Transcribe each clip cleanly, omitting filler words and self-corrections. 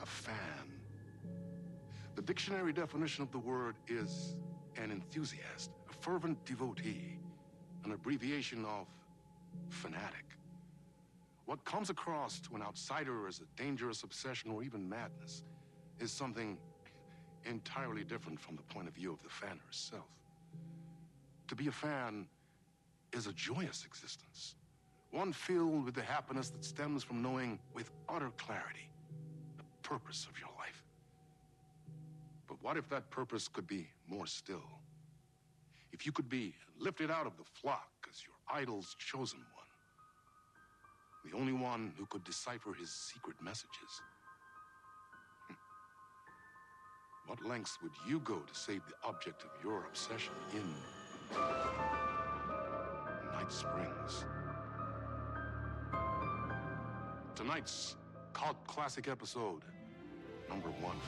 a fan. The dictionary definition of the word is an enthusiast, a fervent devotee, an abbreviation of fanatic. What comes across to an outsider as a dangerous obsession or even madness is something entirely different from the point of view of the fan herself. To be a fan is a joyous existence, one filled with the happiness that stems from knowing with utter clarity the purpose of your life. But what if that purpose could be more still? If you could be lifted out of the flock as your idol's chosen one, the only one who could decipher his secret messages. What lengths would you go to save the object of your obsession in Night Springs? Tonight's cult classic episode, #1 Fan.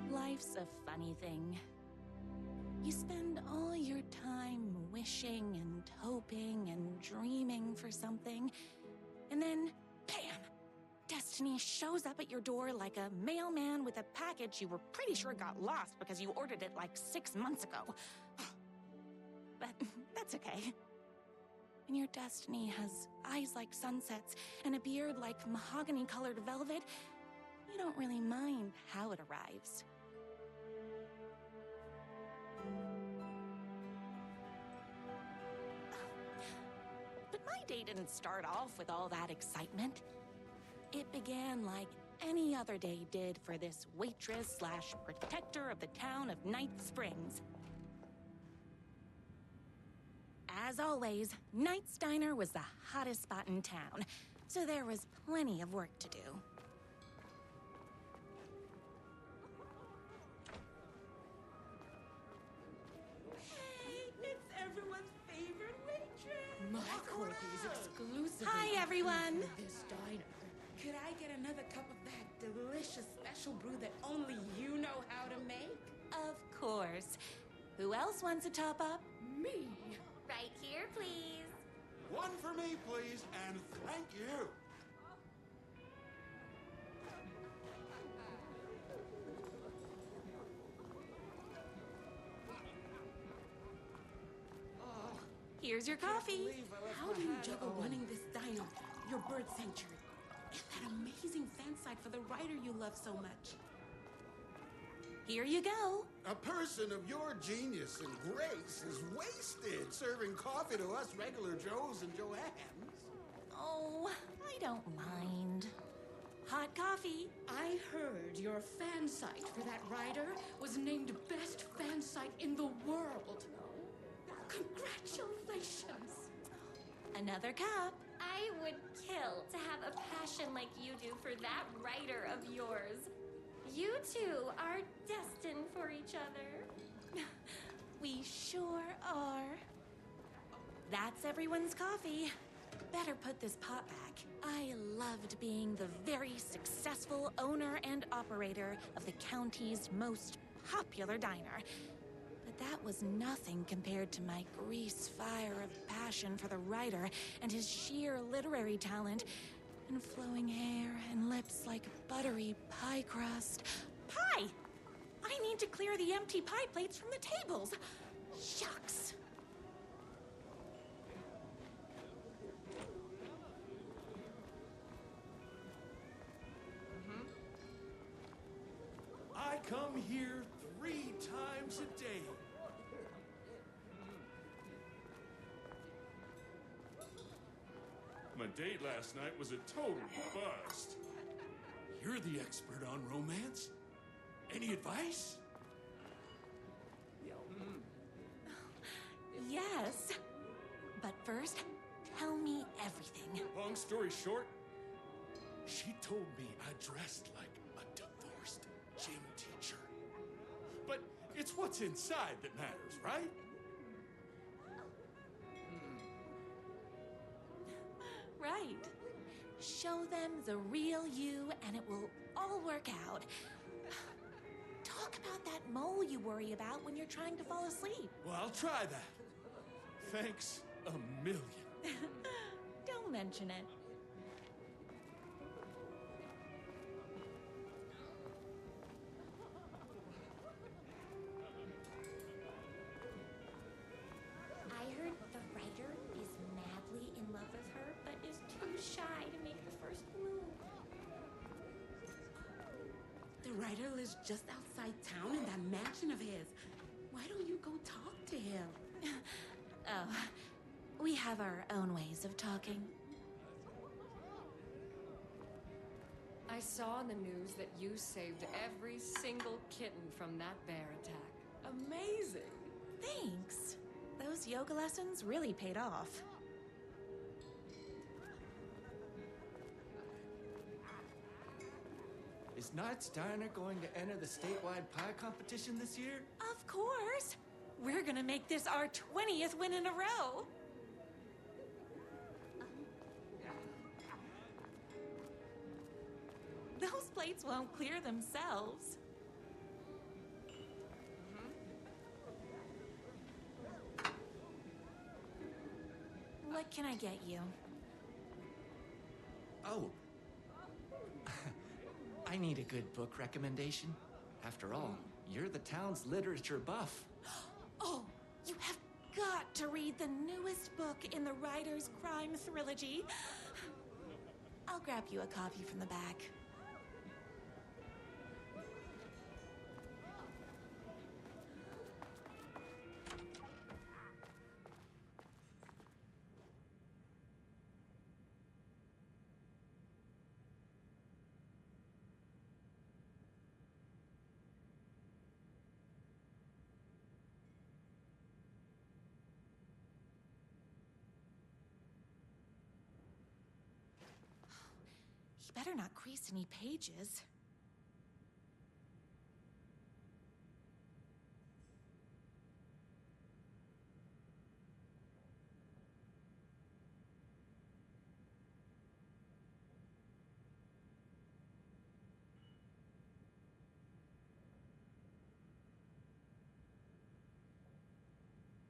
Life's a funny thing. You spend all your time wishing and hoping and dreaming for something, and then, bam! Destiny shows up at your door like a mailman with a package you were pretty sure got lost because you ordered it like 6 months ago. But that's okay. When your destiny has eyes like sunsets and a beard like mahogany-colored velvet, you don't really mind how it arrives. But my day didn't start off with all that excitement. It began like any other day did for this waitress/protector of the town of Night Springs. As always, Night's Diner was the hottest spot in town, so there was plenty of work to do. Hey, it's everyone's favorite waitress. My Corky's exclusively. Hi, everyone. This diner. Could I get another cup of that delicious special brew that only you know how to make? Of course. Who else wants a top-up? Me. Right here, please. One for me, please, and thank you. Here's your coffee. How do you juggle running this diner, your bird sanctuary, and that amazing fan site for the writer you love so much? Here you go. A person of your genius and grace is wasted serving coffee to us regular Joes and Joannes. Oh, I don't mind. Hot coffee. I heard your fan site for that writer was named best fan site in the world. Congratulations. Another cup. I would kill to have a passion like you do for that writer of yours. You two are destined for each other. We sure are. That's everyone's coffee. Better put this pot back. I loved being the very successful owner and operator of the county's most popular diner. But that was nothing compared to my grease fire of passion for the writer and his sheer literary talent and flowing hair and lips like buttery pie crust. Pie! I need to clear the empty pie plates from the tables. Shucks. I come here 3 times a day. My date last night was a total bust. You're the expert on romance. Any advice? Yes. But first, tell me everything. Long story short, she told me I dressed like a divorced gym teacher. But It's what's inside that matters, right? Right. Show them the real you and it will all work out. Talk about that mole you worry about when you're trying to fall asleep. Well, I'll try that. Thanks a million. Don't mention it. I heard the writer is madly in love with her, but is too shy to make the first move. The writer lives just outside town in that mansion of his. Why don't you go talk to him? Oh, we have our own ways of talking. I saw in the news that you saved every single kitten from that bear attack. Amazing! Thanks. Those yoga lessons really paid off. Is Knight's Diner going to enter the statewide pie competition this year? Of course! We're gonna make this our 20th win in a row! Those plates won't clear themselves. What can I get you? Oh. I need a good book recommendation. After all, you're the town's literature buff. Oh, you have got to read the newest book in the Writer's Crime Trilogy. I'll grab you a copy from the back. You better not crease any pages.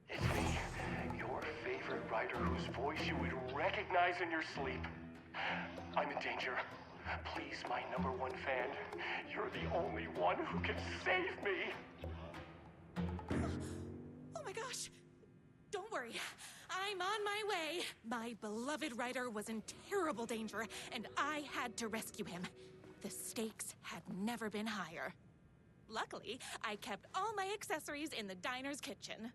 It's me, your favorite writer whose voice you would recognize in your sleep. I'm in danger. Please, my number one fan, you're the only one who can save me. Oh my gosh! Don't worry, I'm on my way. My beloved writer was in terrible danger, and I had to rescue him. The stakes had never been higher. Luckily, I kept all my accessories in the diner's kitchen.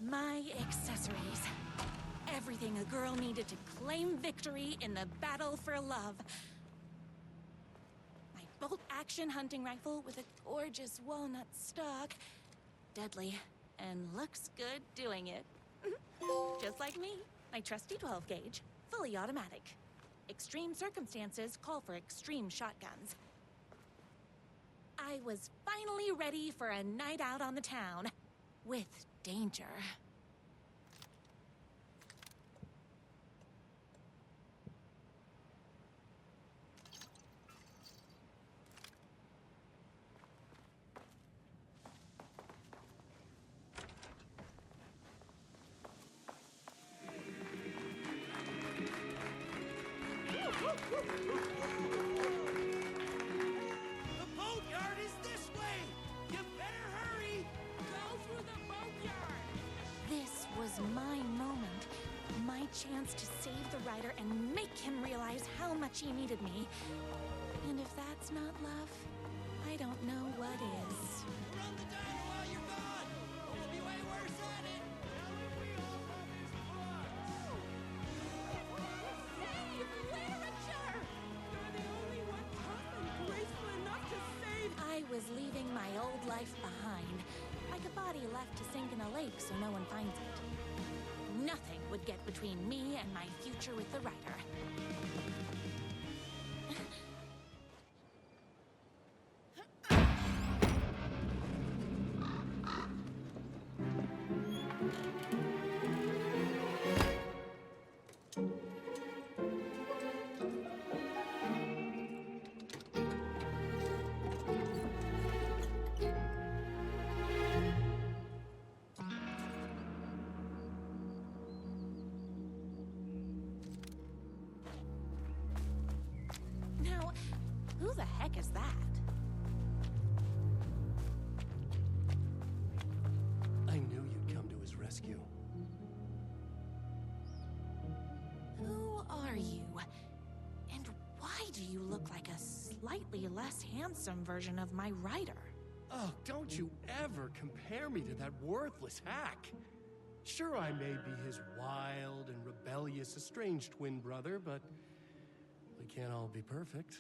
My accessories. Everything a girl needed to claim victory in the battle for love. My bolt-action hunting rifle with a gorgeous walnut stock. Deadly, and looks good doing it. Just like me. My trusty 12-gauge, fully automatic. Extreme circumstances call for extreme shotguns. I was finally ready for a night out on the town. With danger. The boatyard is this way! You better hurry! Go through the boatyard! This was my moment. My chance to save the writer and make him realize how much he needed me. And if that's not love, I don't know what is. Run the diner while you're gone! Or we'll be way worse at it! Save literature! You're the only one left to sink in a lake so no one finds it. Nothing would get between me and my future with the writer. Now, who the heck is that? I knew you'd come to his rescue. Who are you? And why do you look like a slightly less handsome version of my writer? Oh, don't you ever compare me to that worthless hack. Sure, I may be his wild and rebellious estranged twin brother, but we can't all be perfect.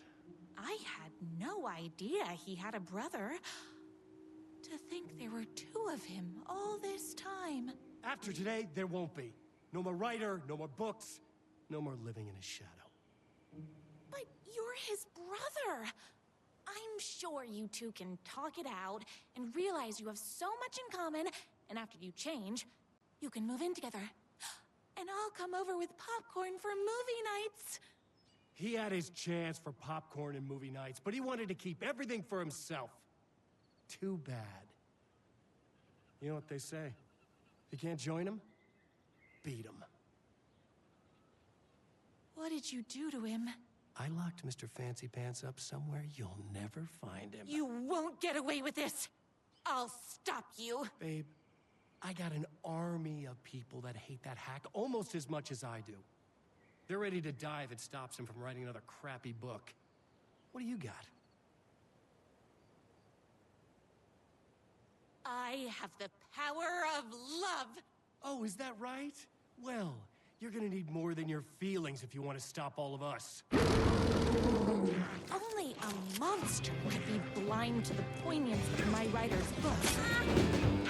I had no idea he had a brother. To think there were two of him all this time. After today, there won't be. No more writer, no more books, no more living in his shadow. But you're his brother. I'm sure you two can talk it out and realize you have so much in common, and after you change, you can move in together. And I'll come over with popcorn for movie nights. He had his chance for popcorn and movie nights, but he wanted to keep everything for himself. Too bad. You know what they say? If you can't join him, beat him. What did you do to him? I locked Mr. Fancy Pants up somewhere you'll never find him. You won't get away with this. I'll stop you. Babe, I got an army of people that hate that hack almost as much as I do. They're ready to die if it stops him from writing another crappy book. What do you got? I have the power of love. Oh, is that right? Well, you're gonna need more than your feelings if you want to stop all of us. Only a monster could be blind to the poignance of my writer's books.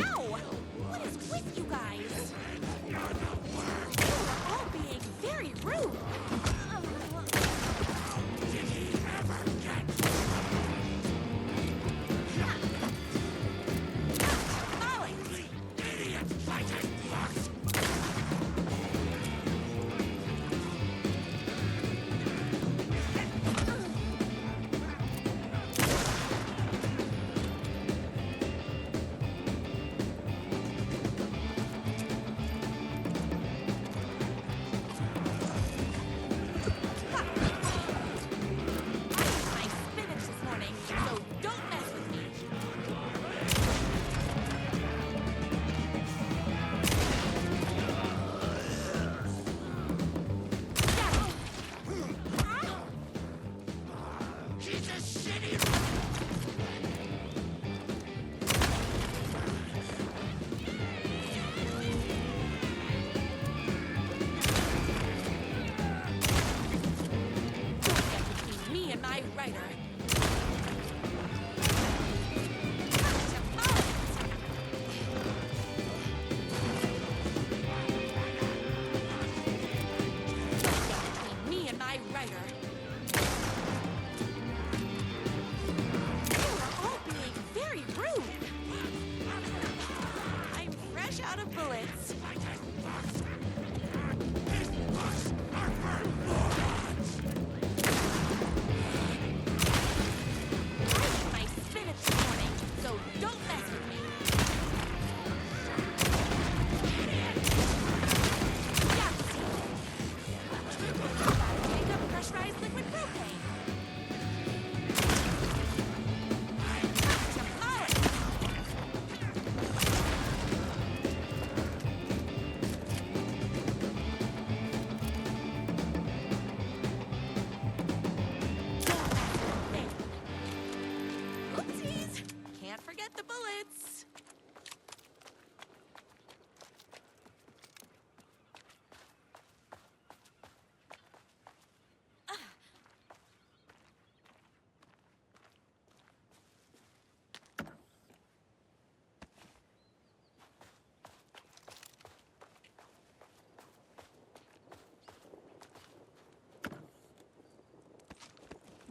Ow! What is with you guys? You are all being very rude. Did he ever get Molly! idiot fighting blocks?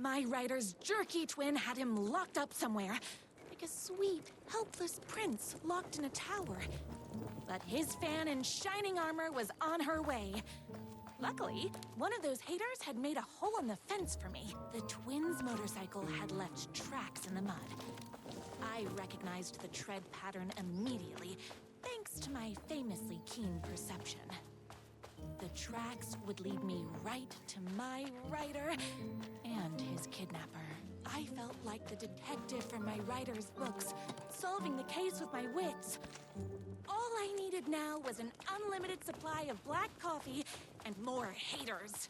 My writer's jerky twin had him locked up somewhere, like a sweet, helpless prince locked in a tower. But his fan in shining armor was on her way. Luckily, one of those haters had made a hole in the fence for me. The twins' motorcycle had left tracks in the mud. I recognized the tread pattern immediately, thanks to my famously keen perception. The tracks would lead me right to my writer and his kidnapper. I felt like the detective from my writer's books, solving the case with my wits. All I needed now was an unlimited supply of black coffee and more haters.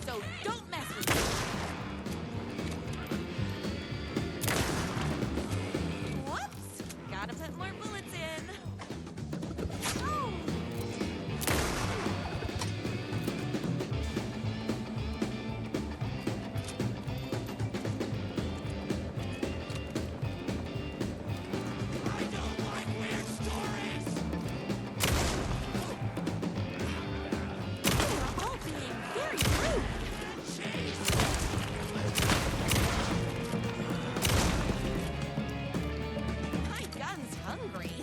So don't mess with me. Whoops! Gotta put more bullets in. Oh! I don't like weird stories! You're all being very rude. My gun's hungry.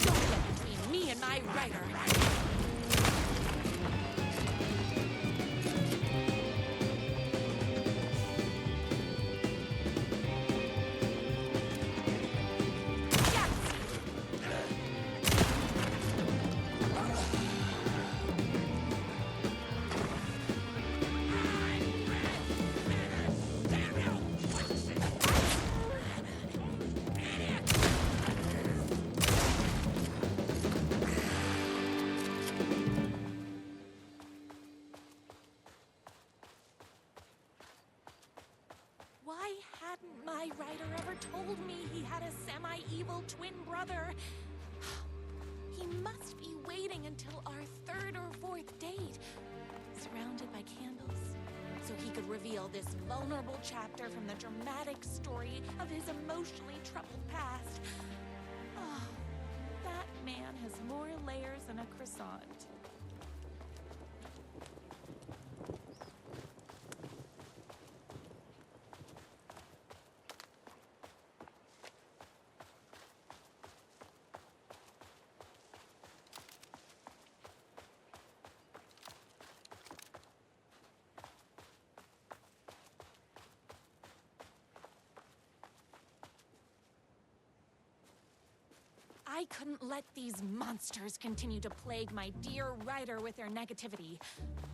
Don't get between me and my writer. Why hadn't my writer ever told me he had a semi-evil twin brother? He must be waiting until our third or fourth date, surrounded by candles, so he could reveal this vulnerable chapter from the dramatic story of his emotionally troubled past. Oh, that man has more layers than a croissant. I couldn't let these monsters continue to plague my dear writer with their negativity.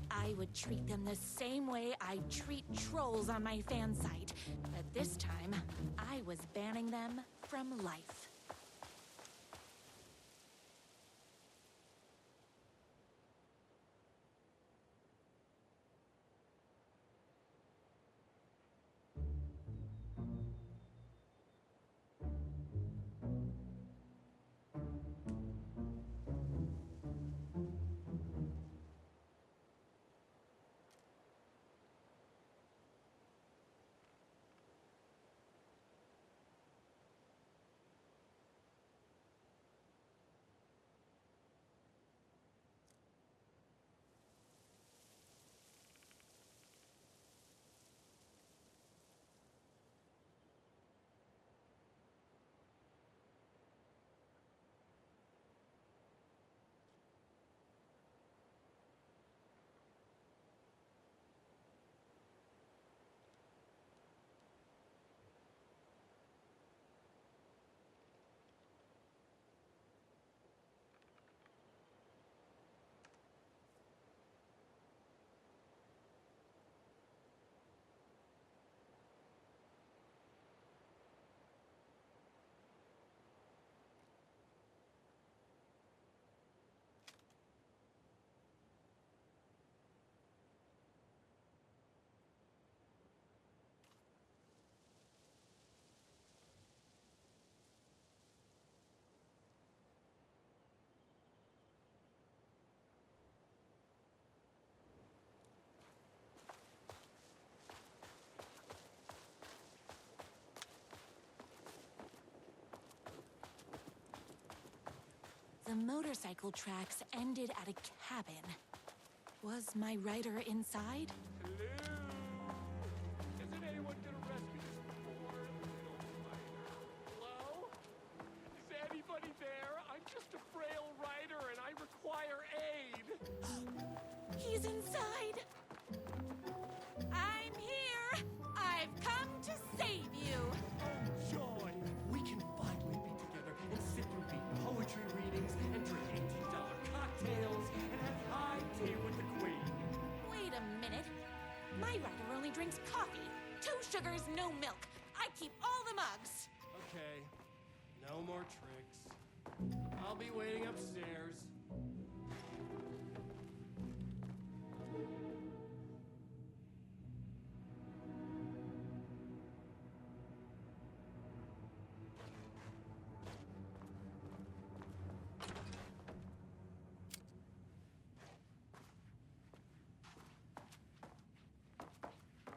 I would treat them the same way I treat trolls on my fan site. But this time, I was banning them from life. The motorcycle tracks ended at a cabin. Was my rider inside? Hello? Isn't anyone gonna rescue this poor little rider? Hello? Is anybody there? I'm just a frail rider and I require aid. He's inside! I'm here! I've come to save you! Oh, joy! We can finally be together and sit through big poetry readings and drink $18 cocktails and have high tea with the queen. Wait a minute. My rider only drinks coffee. 2 sugars, no milk. I keep all the mugs. Okay, no more tricks. I'll be waiting upstairs.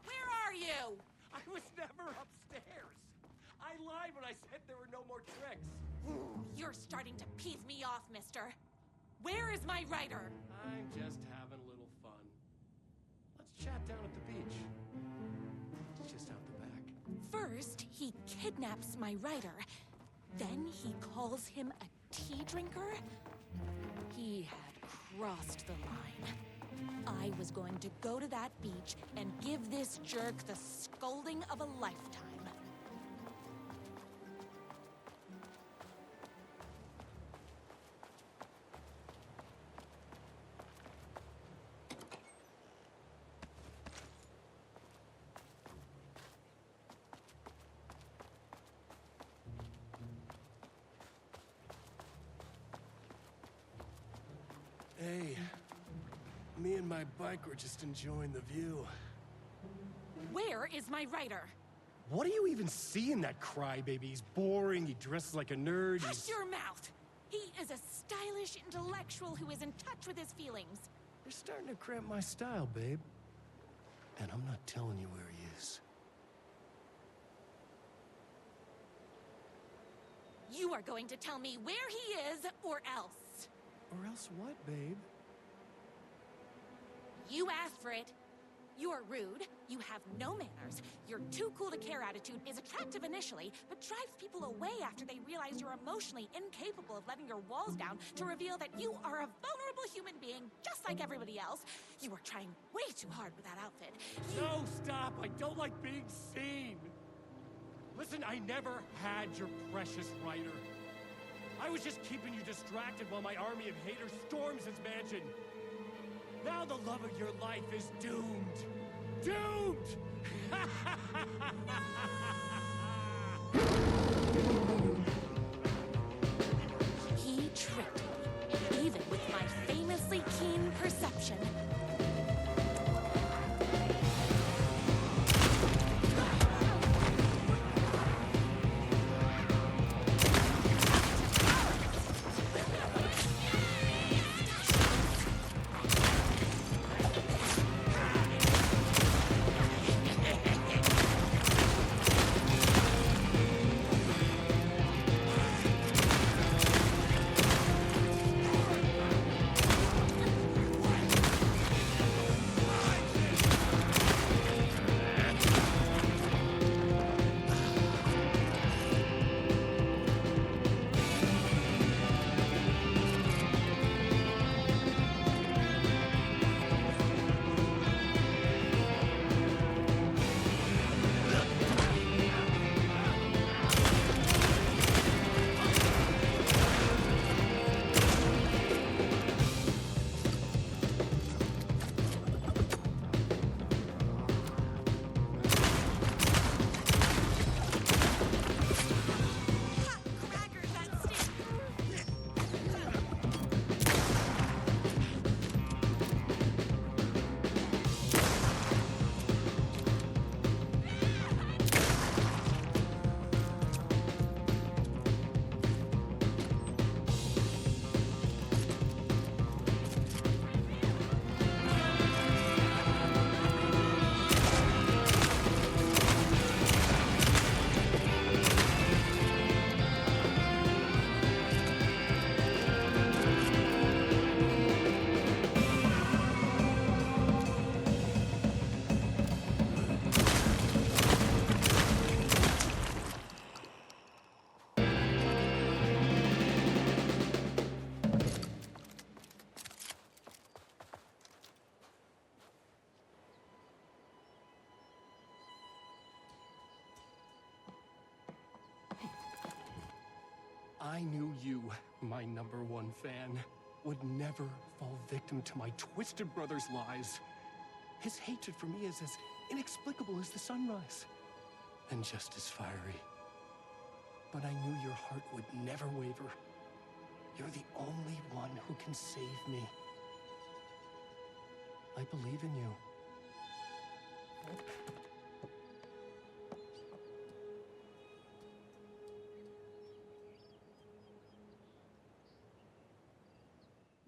Where are you? I was never upstairs. I lied when I said there were no more tricks. You're starting to peeve me off, mister. Where is my rider? I'm just having a little fun. Let's chat down at the beach. It's just out the back. First, he kidnaps my rider. Then he calls him a tea drinker. He had crossed the line. I was going to go to that beach and give this jerk the scolding of a lifetime. Hey, me and my bike were just enjoying the view. Where is my rider? What do you even see in that crybaby? He's boring, he dresses like a nerd. Hush your mouth! He is a stylish intellectual who is in touch with his feelings. You're starting to cramp my style, babe. And I'm not telling you where he is. You are going to tell me where he is, or else. Or else what, babe? You asked for it. You're rude, you have no manners, your too cool to care attitude is attractive initially, but drives people away after they realize you're emotionally incapable of letting your walls down to reveal that you are a vulnerable human being just like everybody else. You are trying way too hard with that outfit. No, stop! I don't like being seen! Listen, I never had your precious rider. I was just keeping you distracted while my army of haters storms his mansion. Now the love of your life is doomed. Doomed! He tricked me, even with my famously keen perception. I knew you, my #1 fan, would never fall victim to my twisted brother's lies. His hatred for me is as inexplicable as the sunrise, and just as fiery. But I knew your heart would never waver. You're the only one who can save me. I believe in you.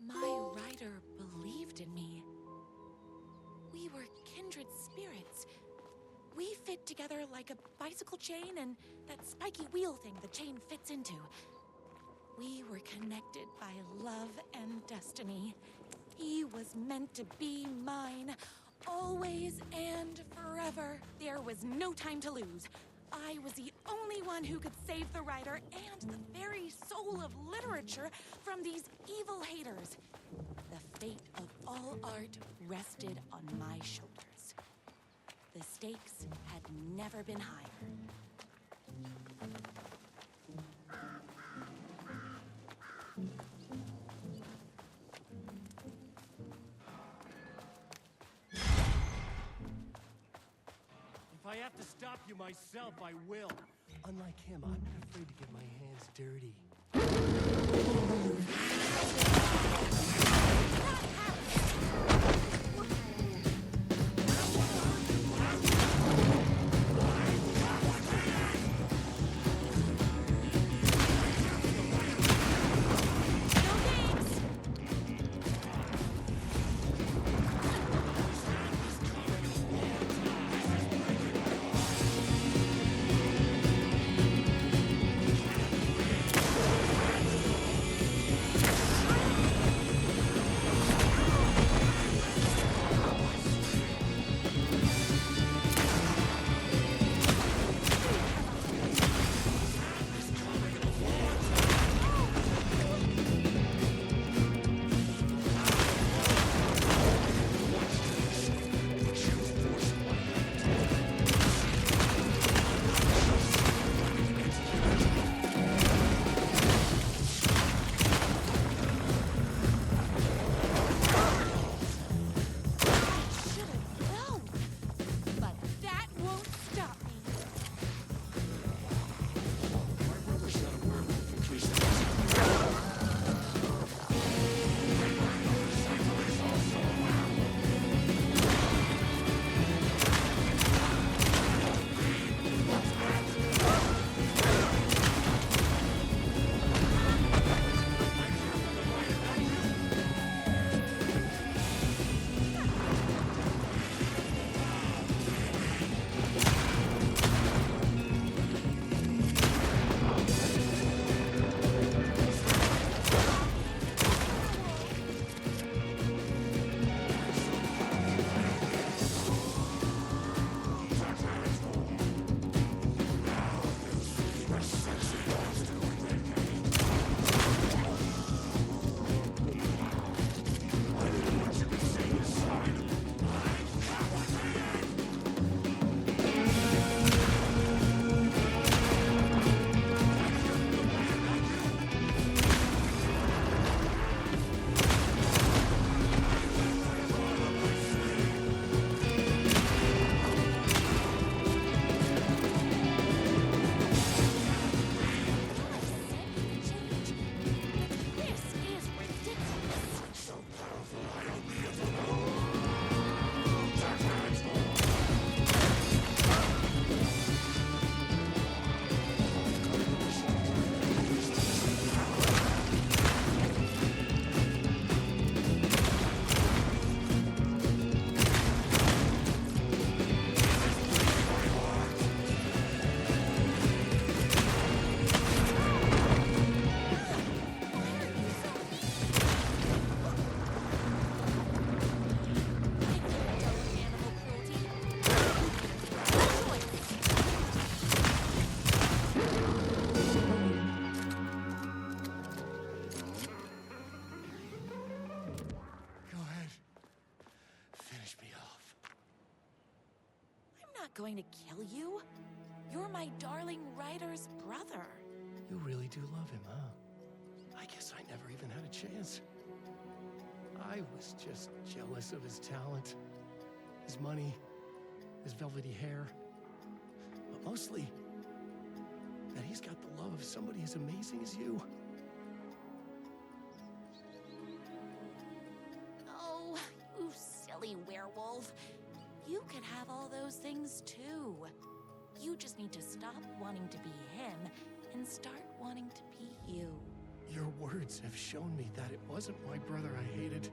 My rider believed in me. We were kindred spirits. We fit together like a bicycle chain and that spiky wheel thing the chain fits into. We were connected by love and destiny. He was meant to be mine, always and forever. There was no time to lose. I was the only one who could save the writer and the very soul of literature from these evil haters. The fate of all art rested on my shoulders. The stakes had never been higher. If I have to stop you myself, I will. Unlike him, I'm not afraid to get my hands dirty. Going to kill you? You're my darling writer's brother. You really do love him, huh? I guess I never even had a chance. I was just jealous of his talent, his money, his velvety hair. But mostly, that he's got the love of somebody as amazing as you. Oh, you silly werewolf. You could have all those things too. You just need to stop wanting to be him and start wanting to be you. Your words have shown me that it wasn't my brother I hated.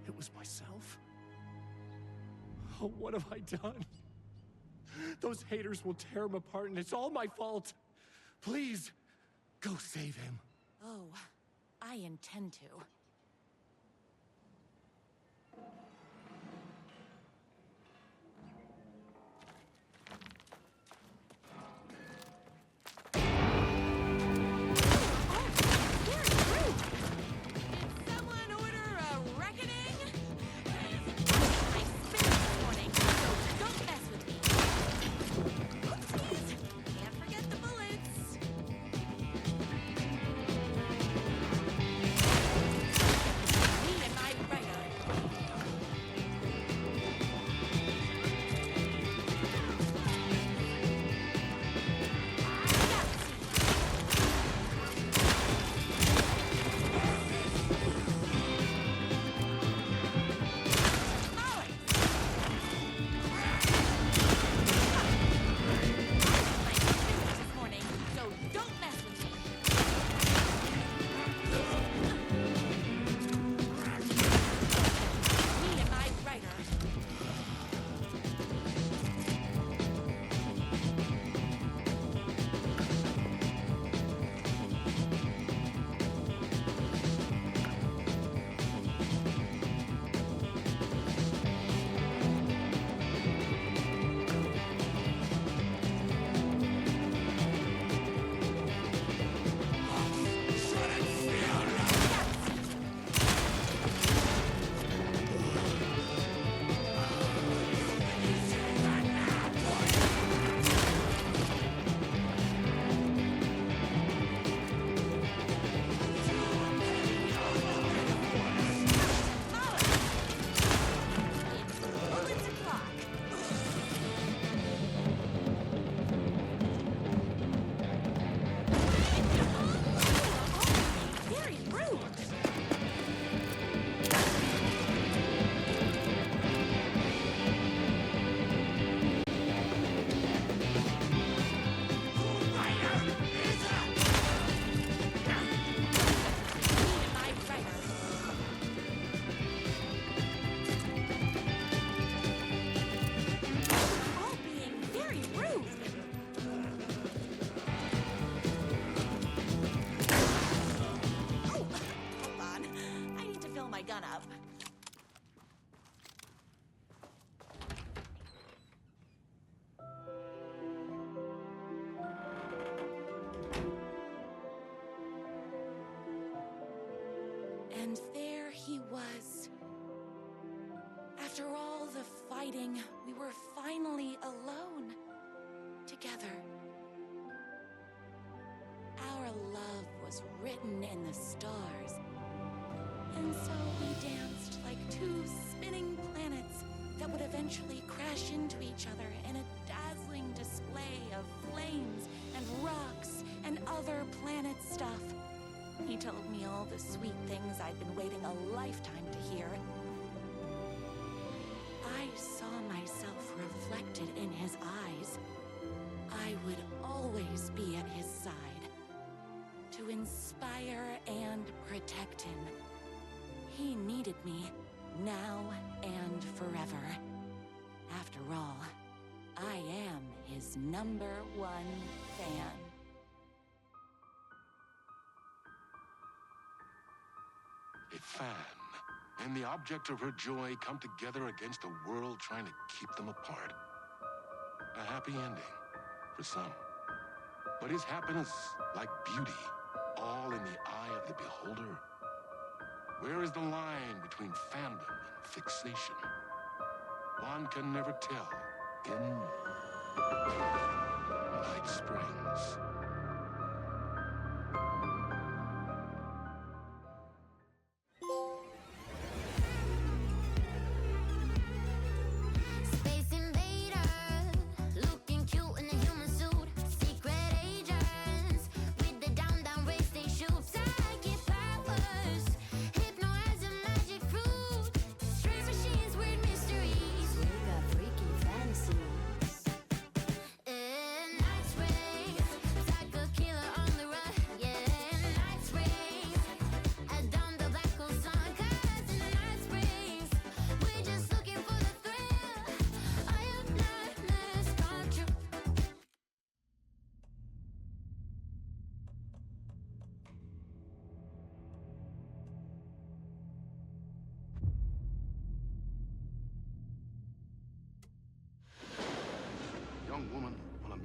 It was myself. Oh, what have I done? Those haters will tear him apart, and it's all my fault. Please, go save him. Oh, I intend to. And there he was. After all the fighting, we were finally alone. Together. Our love was written in the stars. And so we danced like two spinning planets that would eventually crash into each other in a dazzling display of flames and rocks and other planet stuff. He told me all the sweet things I'd been waiting a lifetime to hear. I saw myself reflected in his eyes. I would always be at his side, to inspire and protect him. He needed me, now and forever. After all, I am his #1 fan. A fan and the object of her joy come together against a world trying to keep them apart. A happy ending for some. But is happiness, like beauty, all in the eye of the beholder? Where is the line between fandom and fixation? One can never tell in Night Springs.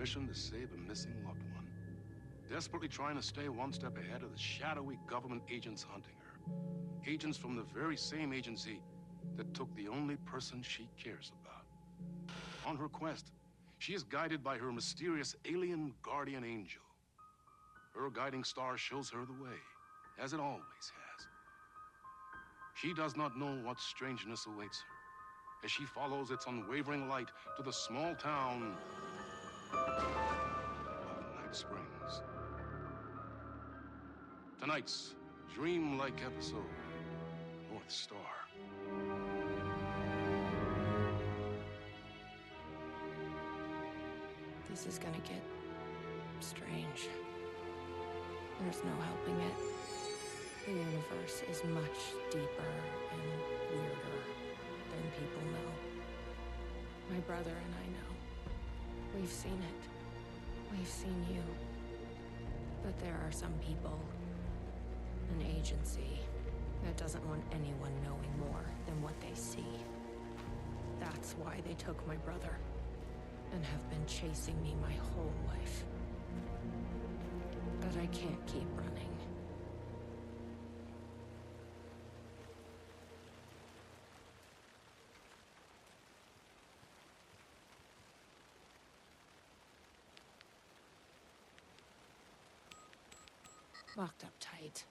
mission to save a missing loved one, desperately trying to stay one step ahead of the shadowy government agents hunting her. Agents from the very same agency that took the only person she cares about. On her quest, she is guided by her mysterious alien guardian angel. Her guiding star shows her the way, as it always has. She does not know what strangeness awaits her as she follows its unwavering light to the small town of Night Springs. Tonight's dreamlike episode, North Star. This is gonna get strange. There's no helping it. The universe is much deeper and weirder than people know. My brother and I know. We've seen it. We've seen you. But there are some people, an agency, that doesn't want anyone knowing more than what they see. That's why they took my brother and have been chasing me my whole life. But I can't keep running. Locked up tight.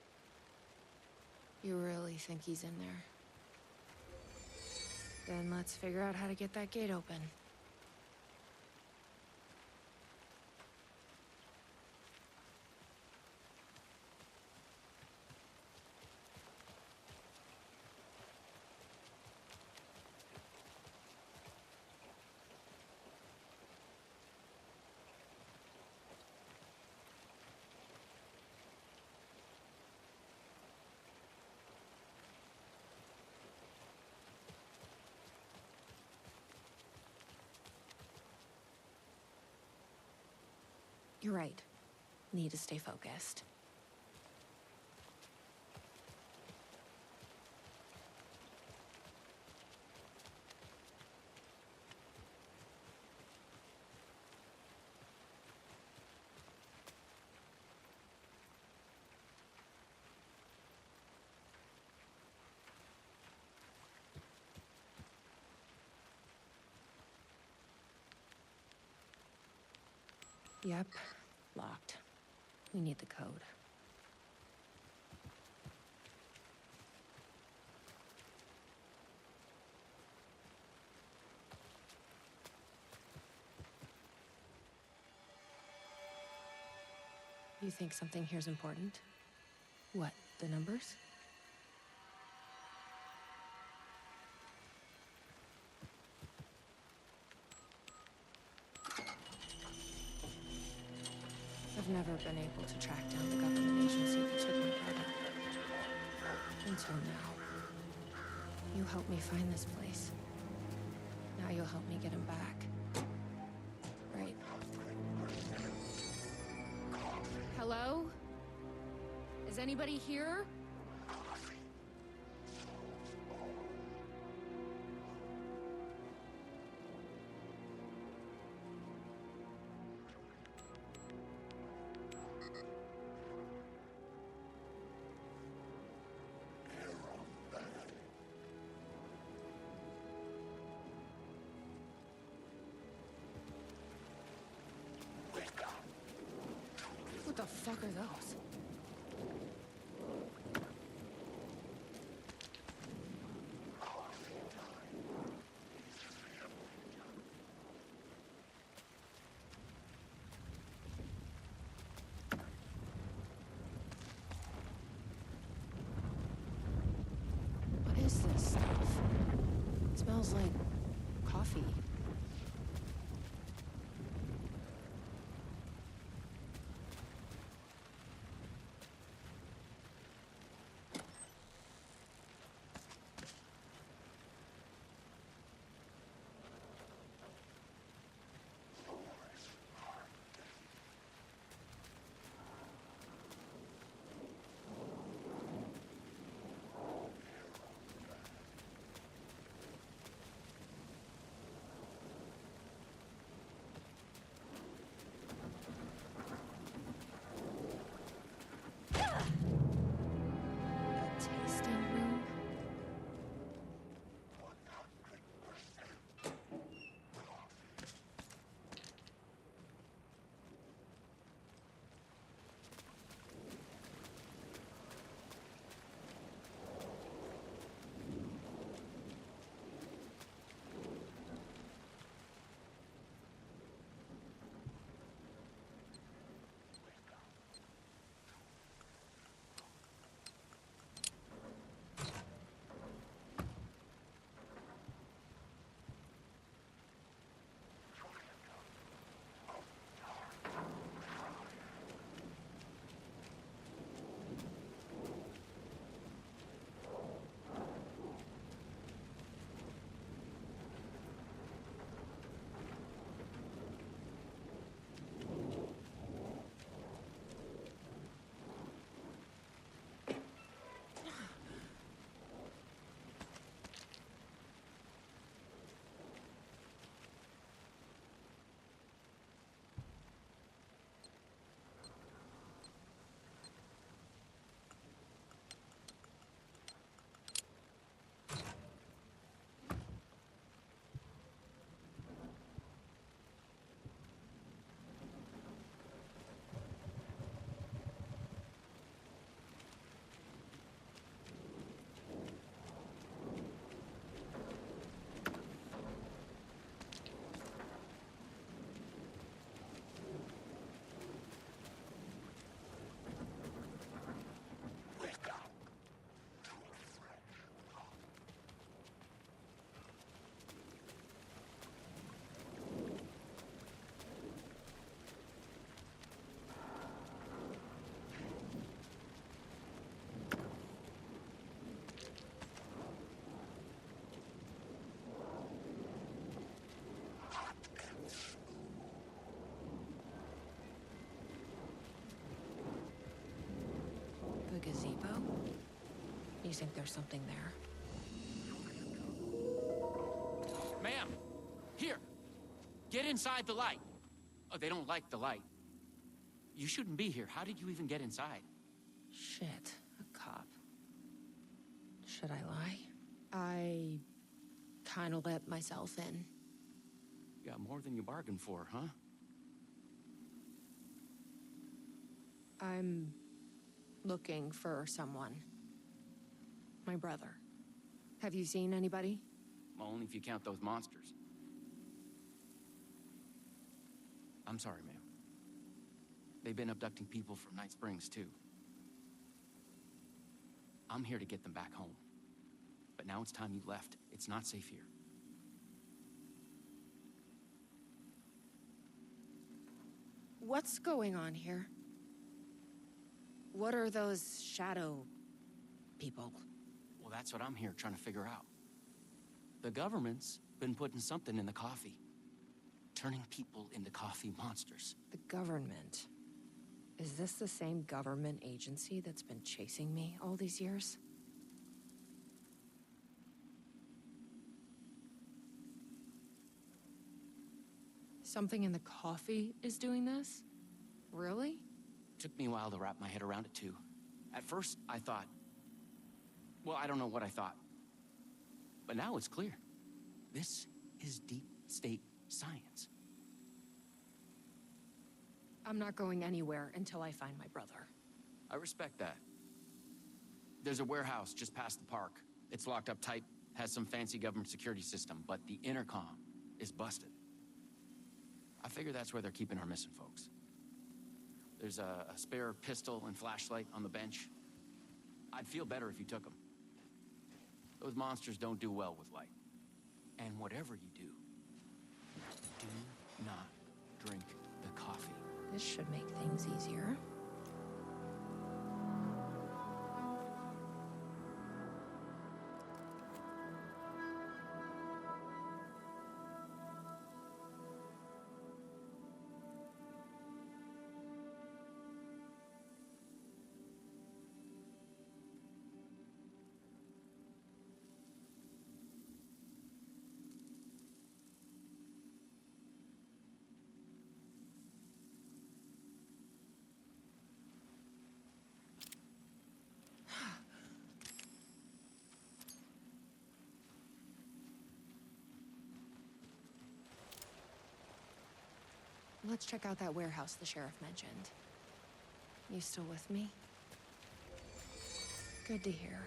You really think he's in there? Then let's figure out how to get that gate open. You're right. Need to stay focused. Yep, locked. We need the code. You think something here's important? What, the numbers? I've never been able to track down the government agency that took my brother. Until now. You helped me find this place. Now you'll help me get him back. Right. Hello? Is anybody here? What the fuck are those? What is this stuff? It smells like coffee. think there's something there. Ma'am, here. Get inside the light. Oh, they don't like the light. You shouldn't be here. How did you even get inside? Shit, a cop. Should I lie? I kinda let myself in. You got more than you bargained for, huh? I'm looking for someone. My brother. Have you seen anybody? Well, only if you count those monsters. I'm sorry, ma'am. They've been abducting people from Night Springs, too. I'm here to get them back home. But now it's time you left. It's not safe here. What's going on here? What are those shadow people? Well, that's what I'm here trying to figure out. The government's been putting something in the coffee. Turning people into coffee monsters. The government? Is this the same government agency that's been chasing me all these years? Something in the coffee is doing this? Really? Took me a while to wrap my head around it, too. At first, I thought... Well, I don't know what I thought. But now it's clear. This is deep state science. I'm not going anywhere until I find my brother. I respect that. There's a warehouse just past the park. It's locked up tight, has some fancy government security system, but the intercom is busted. I figure that's where they're keeping our missing folks. There's a spare pistol and flashlight on the bench. I'd feel better if you took them. Those monsters don't do well with light. And whatever you do not drink the coffee. This should make things easier. Let's check out that warehouse the sheriff mentioned. You still with me? Good to hear.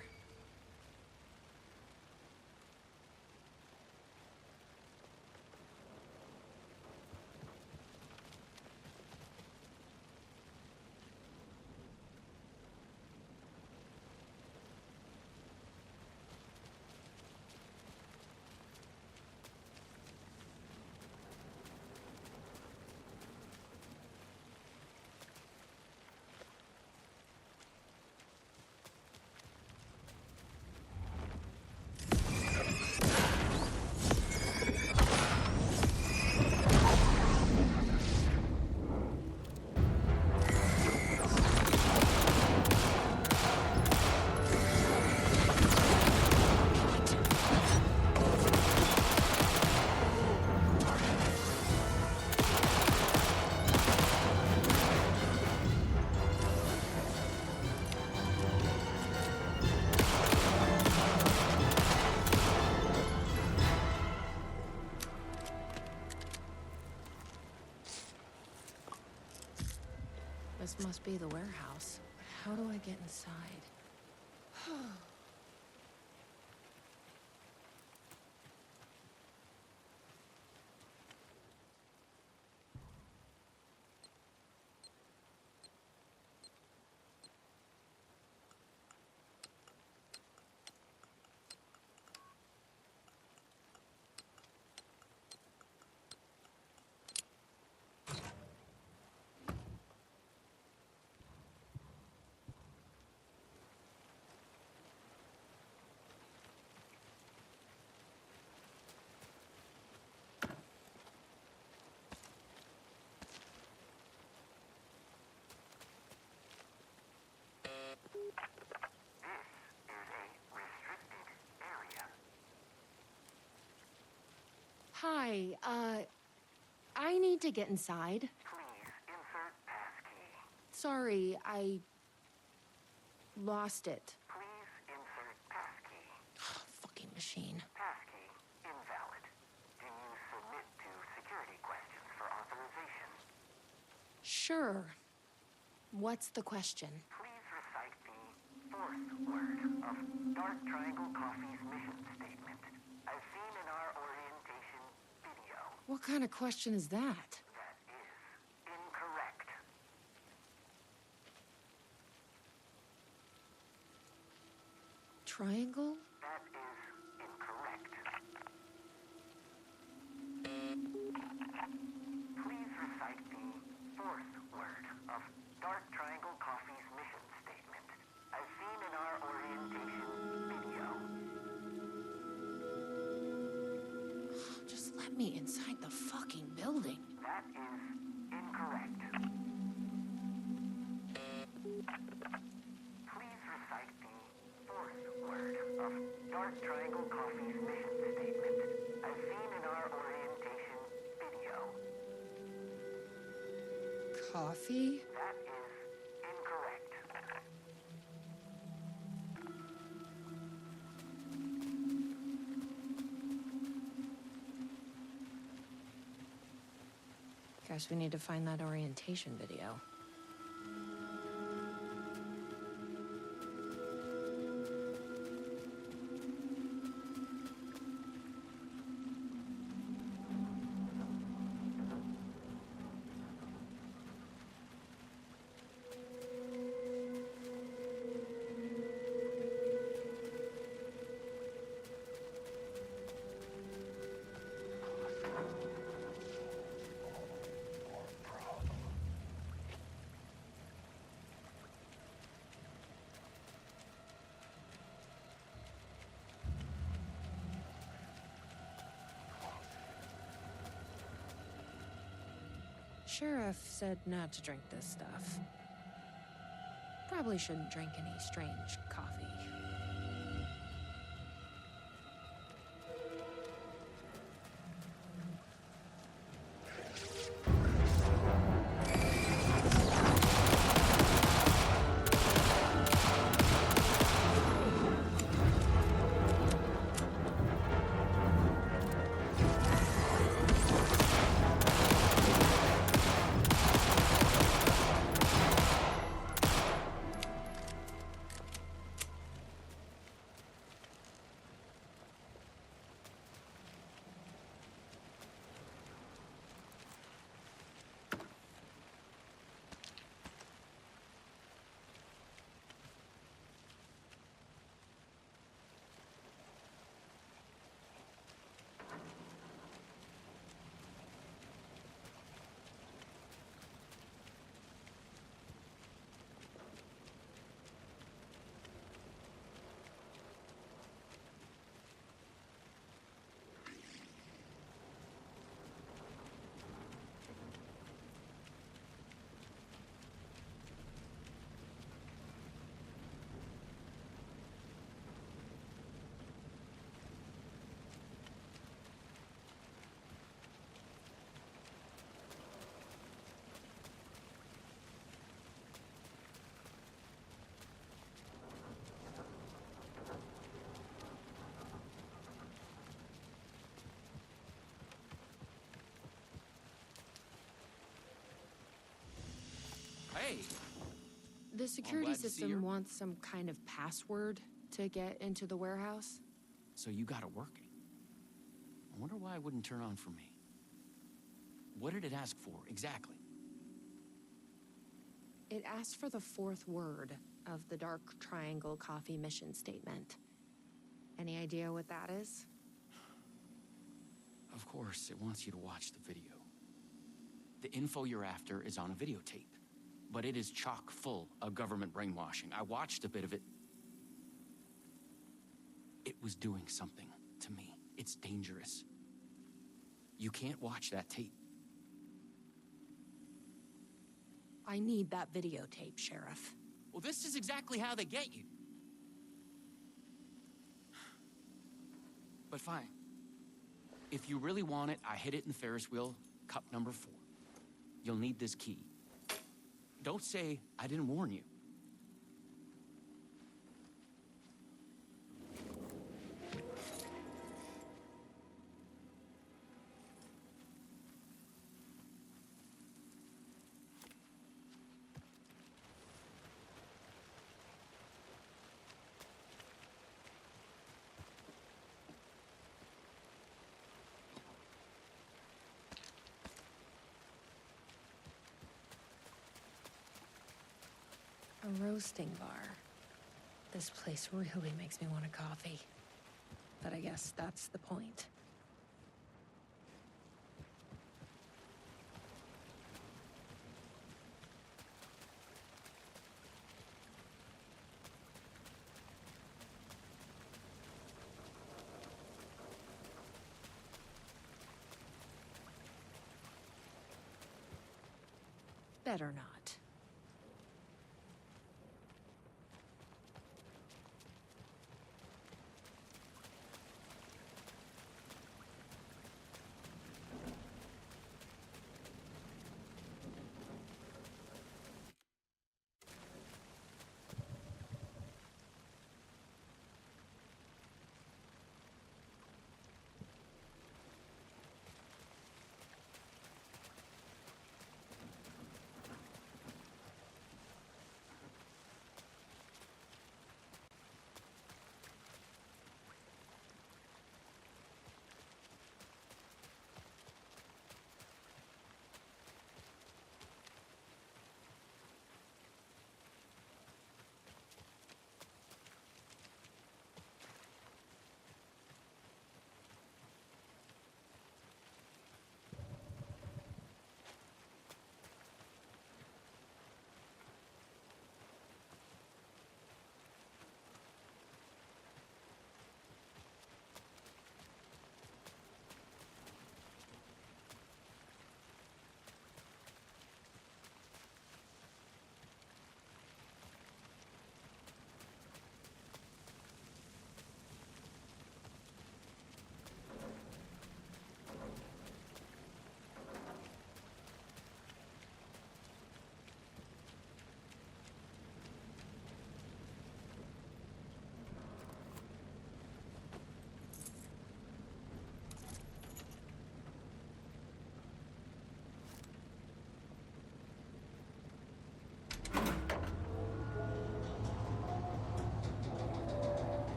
This must be the warehouse. How do I get inside? Hi, I need to get inside. Please insert passkey. Sorry, I lost it. Please insert passkey. Fucking machine. Passkey invalid. Do you submit to security questions for authorization? Sure. What's the question? Please recite the fourth word of Dark Triangle Coffee's mission statement, as seen in our orientation video. What kind of question is that? That is incorrect. Triangle? That is incorrect. Please recite the fourth word of Dark Triangle Coffee's mission statement, as seen in our orientation video. Just let me inside the fucking building. That is incorrect. Please recite the fourth word of Dark Triangle Coffee's mission statement, as seen in our orientation video. Coffee? That is incorrect. Guess we need to find that orientation video. Sheriff said not to drink this stuff. Probably shouldn't drink any strange coffee. Hey! The security glad to see system her. wants some kind of password to get into the warehouse. So you got it working. I wonder why it wouldn't turn on for me. What did it ask for, exactly? It asked for the fourth word of the Dark Triangle Coffee mission statement. Any idea what that is? Of course, it wants you to watch the video. The info you're after is on a videotape, but it is chock full of government brainwashing. I watched a bit of it. It was doing something to me. It's dangerous. You can't watch that tape. I need that videotape, Sheriff. Well, this is exactly how they get you. But fine. If you really want it, I hid it in the Ferris wheel, cup number 4. You'll need this key. Don't say I didn't warn you. A roasting bar. This place really makes me want a coffee. But I guess that's the point. Better not.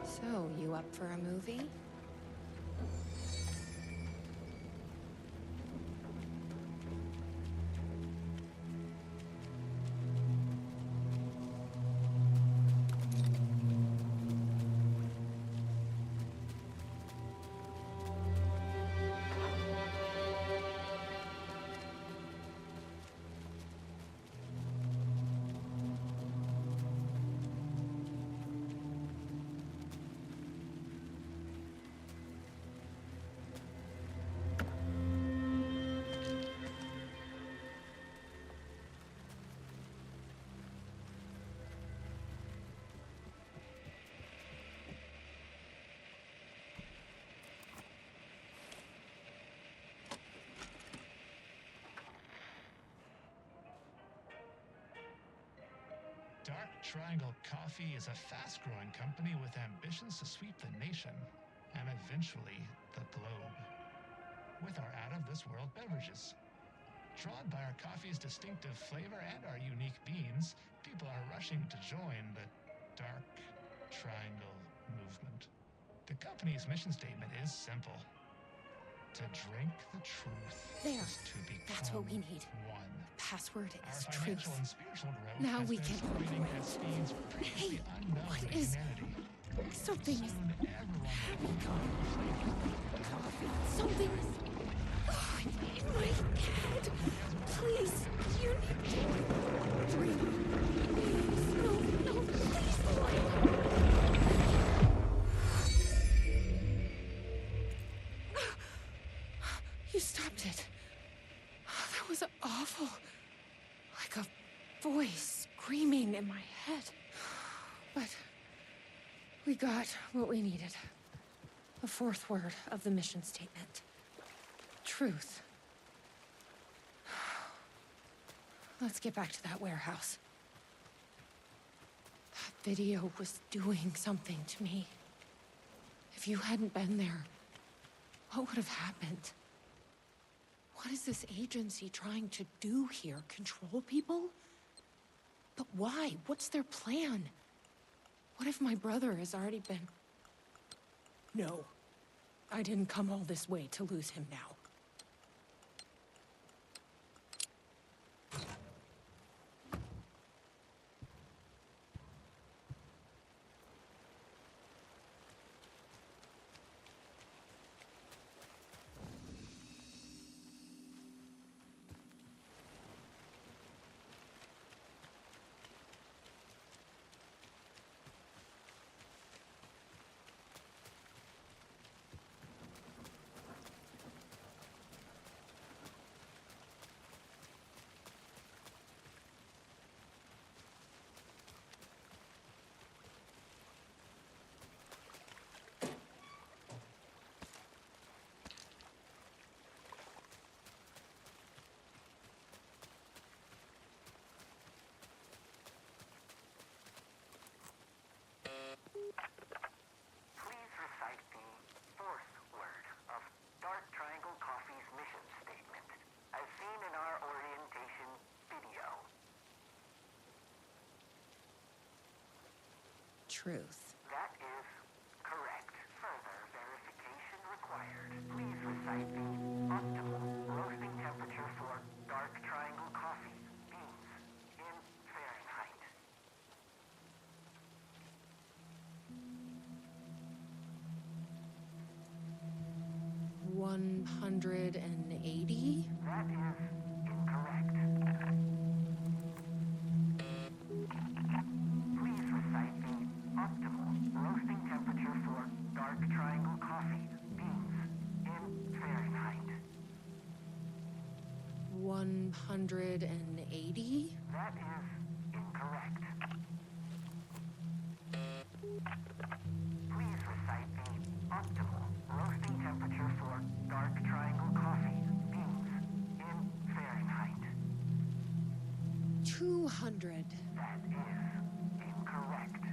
So, you up for a movie? Dark Triangle Coffee is a fast-growing company with ambitions to sweep the nation and eventually the globe with our out-of-this-world beverages. Drawn by our coffee's distinctive flavor and our unique beans, people are rushing to join the Dark Triangle movement. The company's mission statement is simple. To drink the truth There. is to become That's what we need. one. Password is Our truth. financial and spiritual growth Now has we been can. accelerating at speeds previously unknown what to is- humanity. Something is... Soon everyone will Something is... Oh, it's in my head. Please, you need to... Breathe. Please, no, please, Lloyd. You stopped it. Oh, that was awful. Like a voice screaming in my head. But we got what we needed. The fourth word of the mission statement. Truth. Let's get back to that warehouse. That video was doing something to me. If you hadn't been there, what would have happened? What is this agency trying to do here? Control people? But why? What's their plan? What if my brother has already been... No. I didn't come all this way to lose him now. Please recite the fourth word of Dark Triangle Coffee's mission statement, as seen in our orientation video. Truth. That is correct. Further verification required. Please recite the optimal roasting temperature for Dark Triangle Coffee beans in Fahrenheit. 180? That is incorrect. Please recite the optimal roasting temperature for Dark Triangle Coffee beans in Fahrenheit. 180? That is incorrect. Please recite the optimal roasting temperature for Dark Triangle Coffee beans in Fahrenheit. 200. That is incorrect.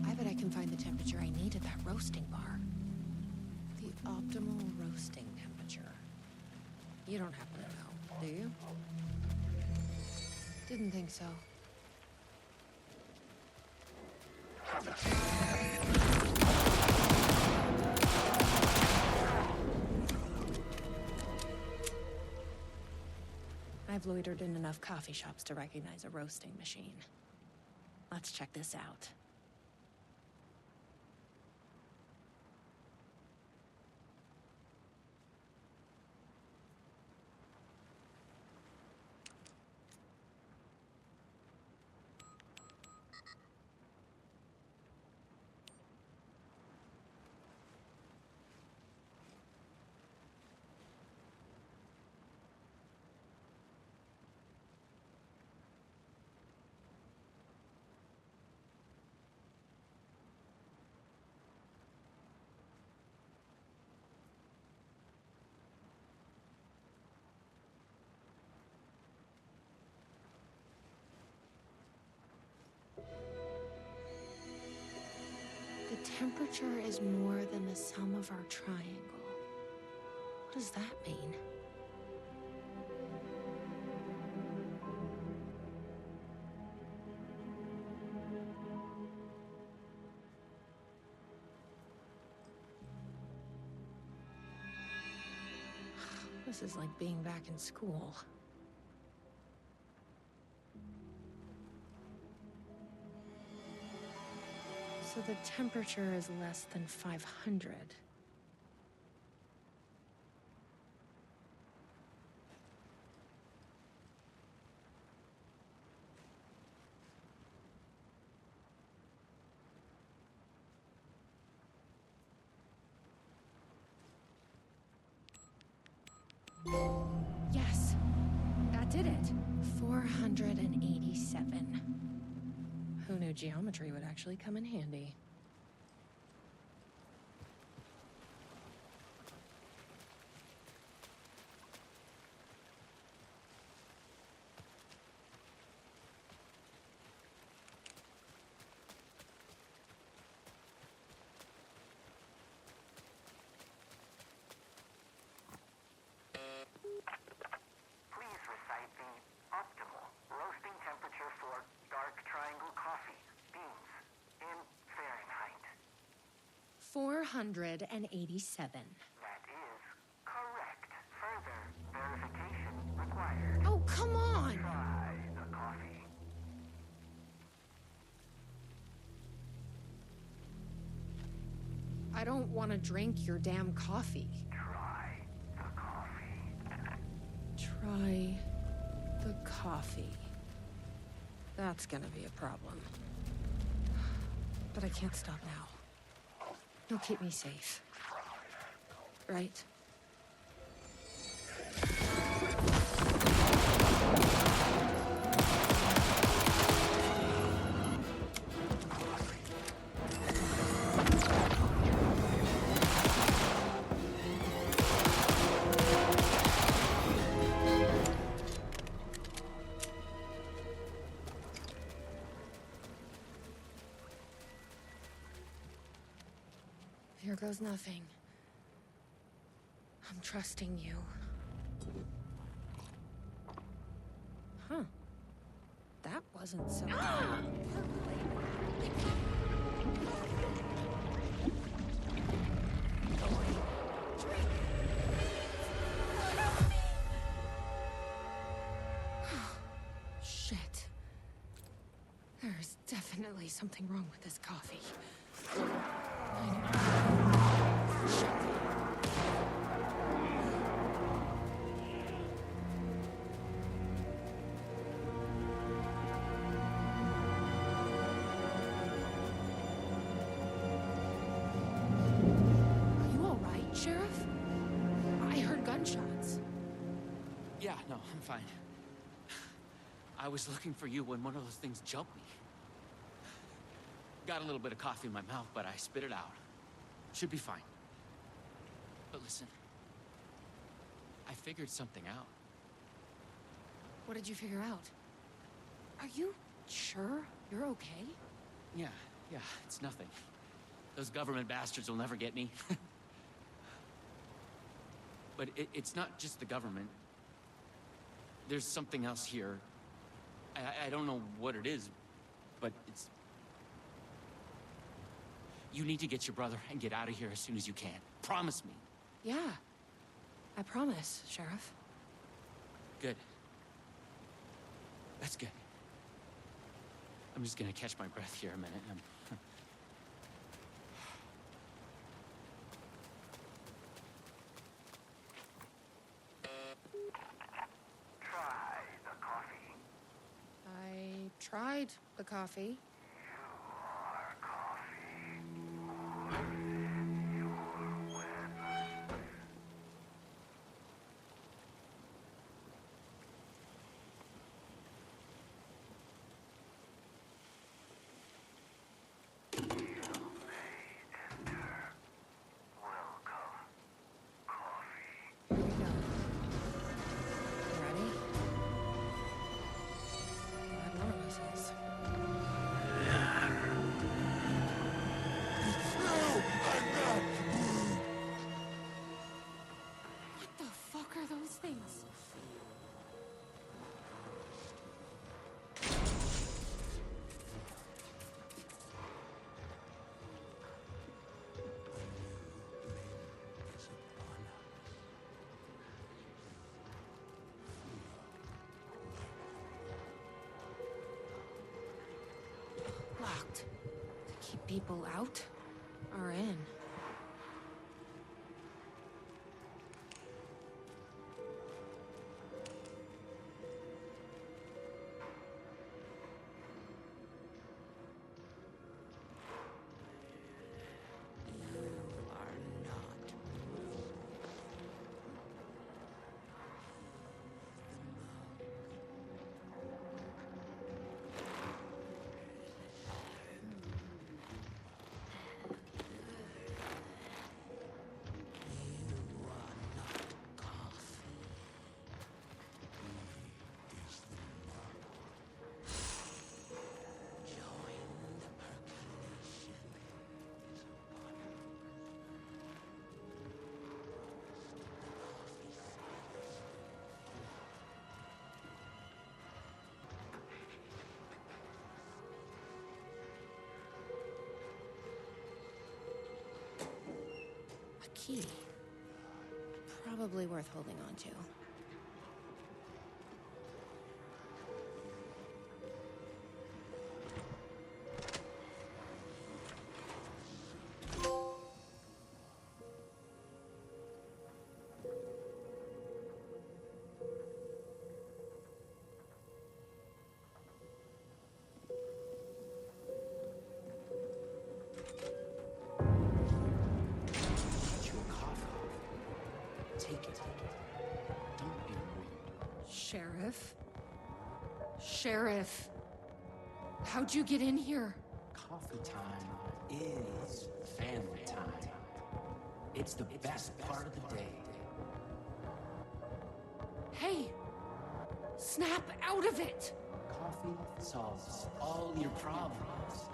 I bet I can find the temperature I need at that roasting bar. The optimal roasting temperature. You don't happen to know, do you? Didn't think so. I've loitered in enough coffee shops to recognize a roasting machine. Let's check this out. The temperature is more than the sum of our triangle. What does that mean? This is like being back in school. So the temperature is less than 500. Yes, that did it. 487. Who knew geometry would actually come in handy? Please recite the optimal roasting temperature for dark triangle coffee beans in Fahrenheit. 487. That is correct. Further verification required. Oh, come on! Try the coffee. I don't want to drink your damn coffee. Try the coffee. Try the coffee. That's gonna be a problem. But I can't stop now. You'll keep me safe. Right? Here goes nothing. I'm trusting you. Huh. That wasn't so... Shit. There's definitely something wrong with this coffee. Sheriff? I heard gunshots. Yeah, no, I'm fine. I was looking for you when one of those things jumped me. Got a little bit of coffee in my mouth, but I spit it out. Should be fine. But listen, I figured something out. What did you figure out? Are you sure you're okay? Yeah, it's nothing. Those government bastards will never get me. But it's not just the government. There's something else here. I don't know what it is, but it's... You need to get your brother and get out of here as soon as you can. Promise me. Yeah. I promise, Sheriff. Good. That's good. I'm just gonna catch my breath here a minute. Try the coffee. I tried the coffee. Your coffee. Your web. You may enter. Welcome. Coffee. Here we go. Ready? Glad one of us is. What the fuck are those things? Locked. Keep people out or in? Key. Probably worth holding on to. Sheriff? Sheriff! How'd you get in here? Coffee time is family time. It's the best part of the day. Hey! Snap out of it! Coffee solves all your problems.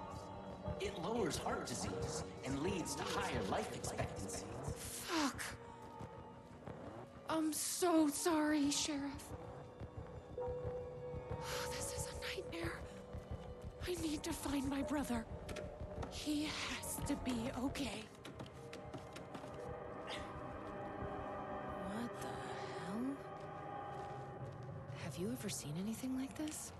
It lowers heart disease and leads to higher life expectancy. Fuck. I'm so sorry, Sheriff. This is a nightmare. I need to find my brother. He has to be okay. What the hell? Have you ever seen anything like this?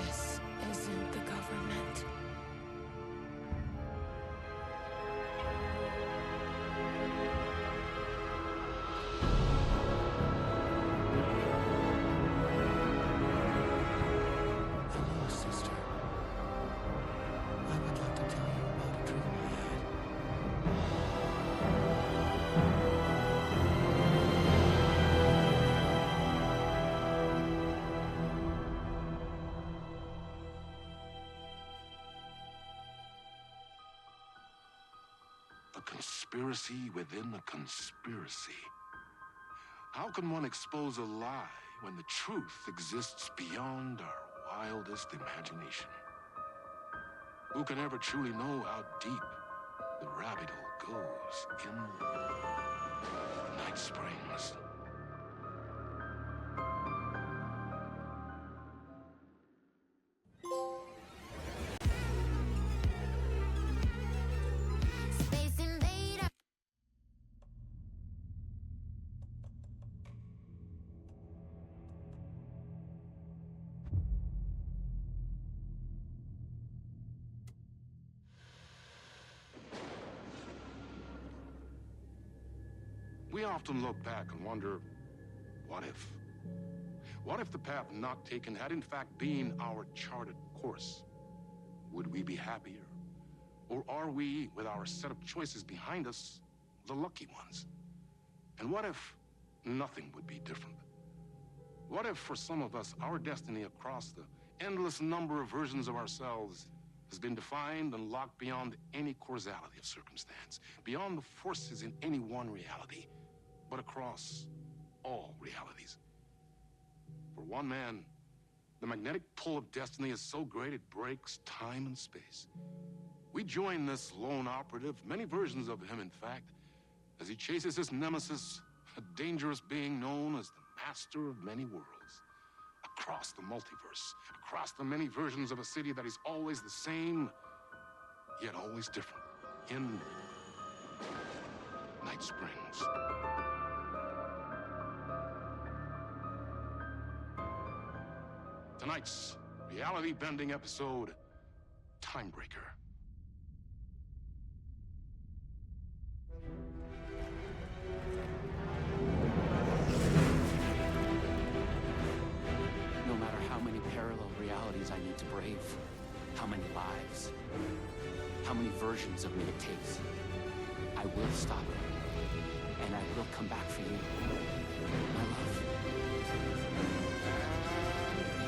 This isn't the government. Hello, sister. I would like to tell you about a dream I had. A conspiracy within a conspiracy. How can one expose a lie when the truth exists beyond our wildest imagination? Who can ever truly know how deep the rabbit hole goes in Night Springs? Space Invader. We often look back and wonder, what if? What if the path not taken had in fact been our charted course? Would we be happier? Or are we, with our set of choices behind us, the lucky ones? And what if nothing would be different? What if, for some of us, our destiny across the endless number of versions of ourselves has been defined and locked beyond any causality of circumstance, beyond the forces in any one reality, but across all realities? For one man, the magnetic pull of destiny is so great it breaks time and space. We join this lone operative, many versions of him, in fact, as he chases his nemesis, a dangerous being known as the Master of Many Worlds. Across the multiverse, across the many versions of a city that is always the same, yet always different. In Night Springs. Tonight's reality-bending episode, Timebreaker. No matter how many parallel realities I need to brave, how many lives, how many versions of me it takes, I will stop it, and I will come back for you, my love.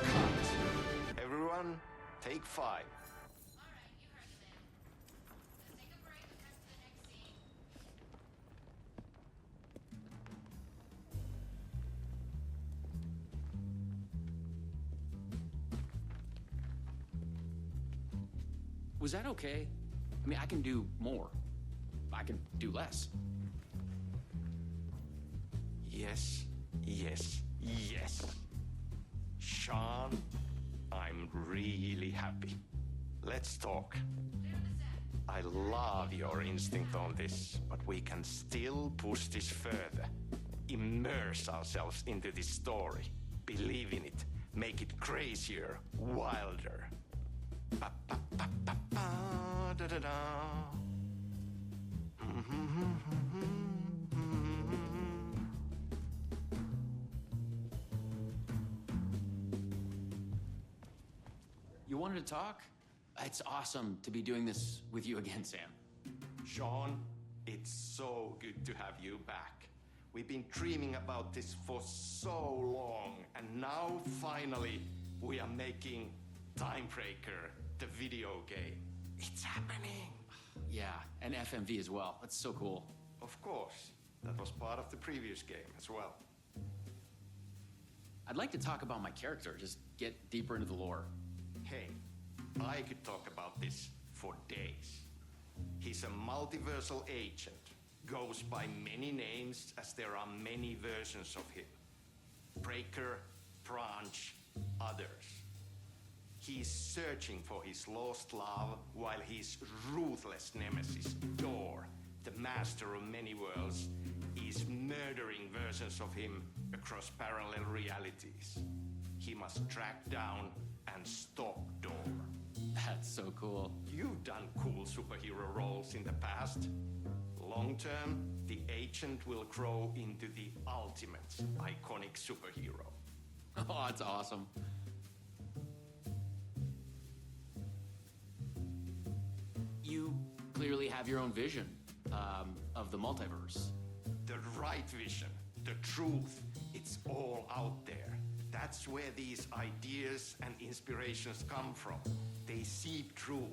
Cut. Everyone, take 5. Was that okay? I mean, I can do more. I can do less. Yes, yes, yes. Sean, I'm really happy. Let's talk. I love your instinct on this, but we can still push this further. Immerse ourselves into this story. Believe in it. Make it crazier, wilder. Pa, pa, pa, pa, pa, da, da, da. You wanted to talk? It's awesome to be doing this with you again, Sam. Sean, it's so good to have you back. We've been dreaming about this for so long, and now finally we are making Timebreaker, the video game. It's happening. Yeah, and FMV as well. That's so cool. Of course. That was part of the previous game as well. I'd like to talk about my character, just get deeper into the lore. Hey, I could talk about this for days. He's a multiversal agent. Goes by many names as there are many versions of him. Breaker, Branch, others. He's searching for his lost love while his ruthless nemesis, Door, the master of many worlds, is murdering versions of him across parallel realities. He must track down and stop Door. That's so cool. You've done cool superhero roles in the past. Long term, the agent will grow into the ultimate iconic superhero. Oh, that's awesome. You clearly have your own vision of the multiverse. The right vision, the truth, it's all out there. That's where these ideas and inspirations come from. They seep through.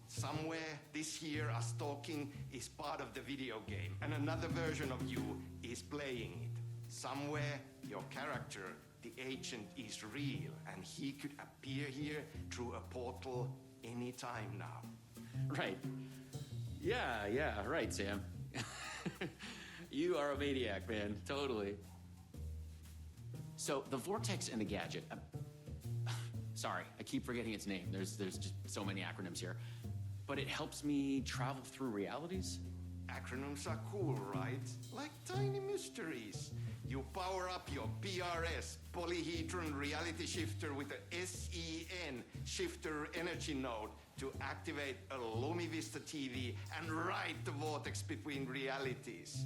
Somewhere this year, us talking is part of the video game, and another version of you is playing it. Somewhere, your character, the agent, is real, and he could appear here through a portal anytime now. Right. Yeah, right, Sam. You are a maniac, man. Totally. So, the Vortex and the Gadget. Sorry, I keep forgetting its name. There's just so many acronyms here. But it helps me travel through realities? Acronyms are cool, right? Like tiny mysteries. You power up your PRS, Polyhedron Reality Shifter, with a SEN Shifter Energy Node to activate a LumiVista TV and ride the vortex between realities.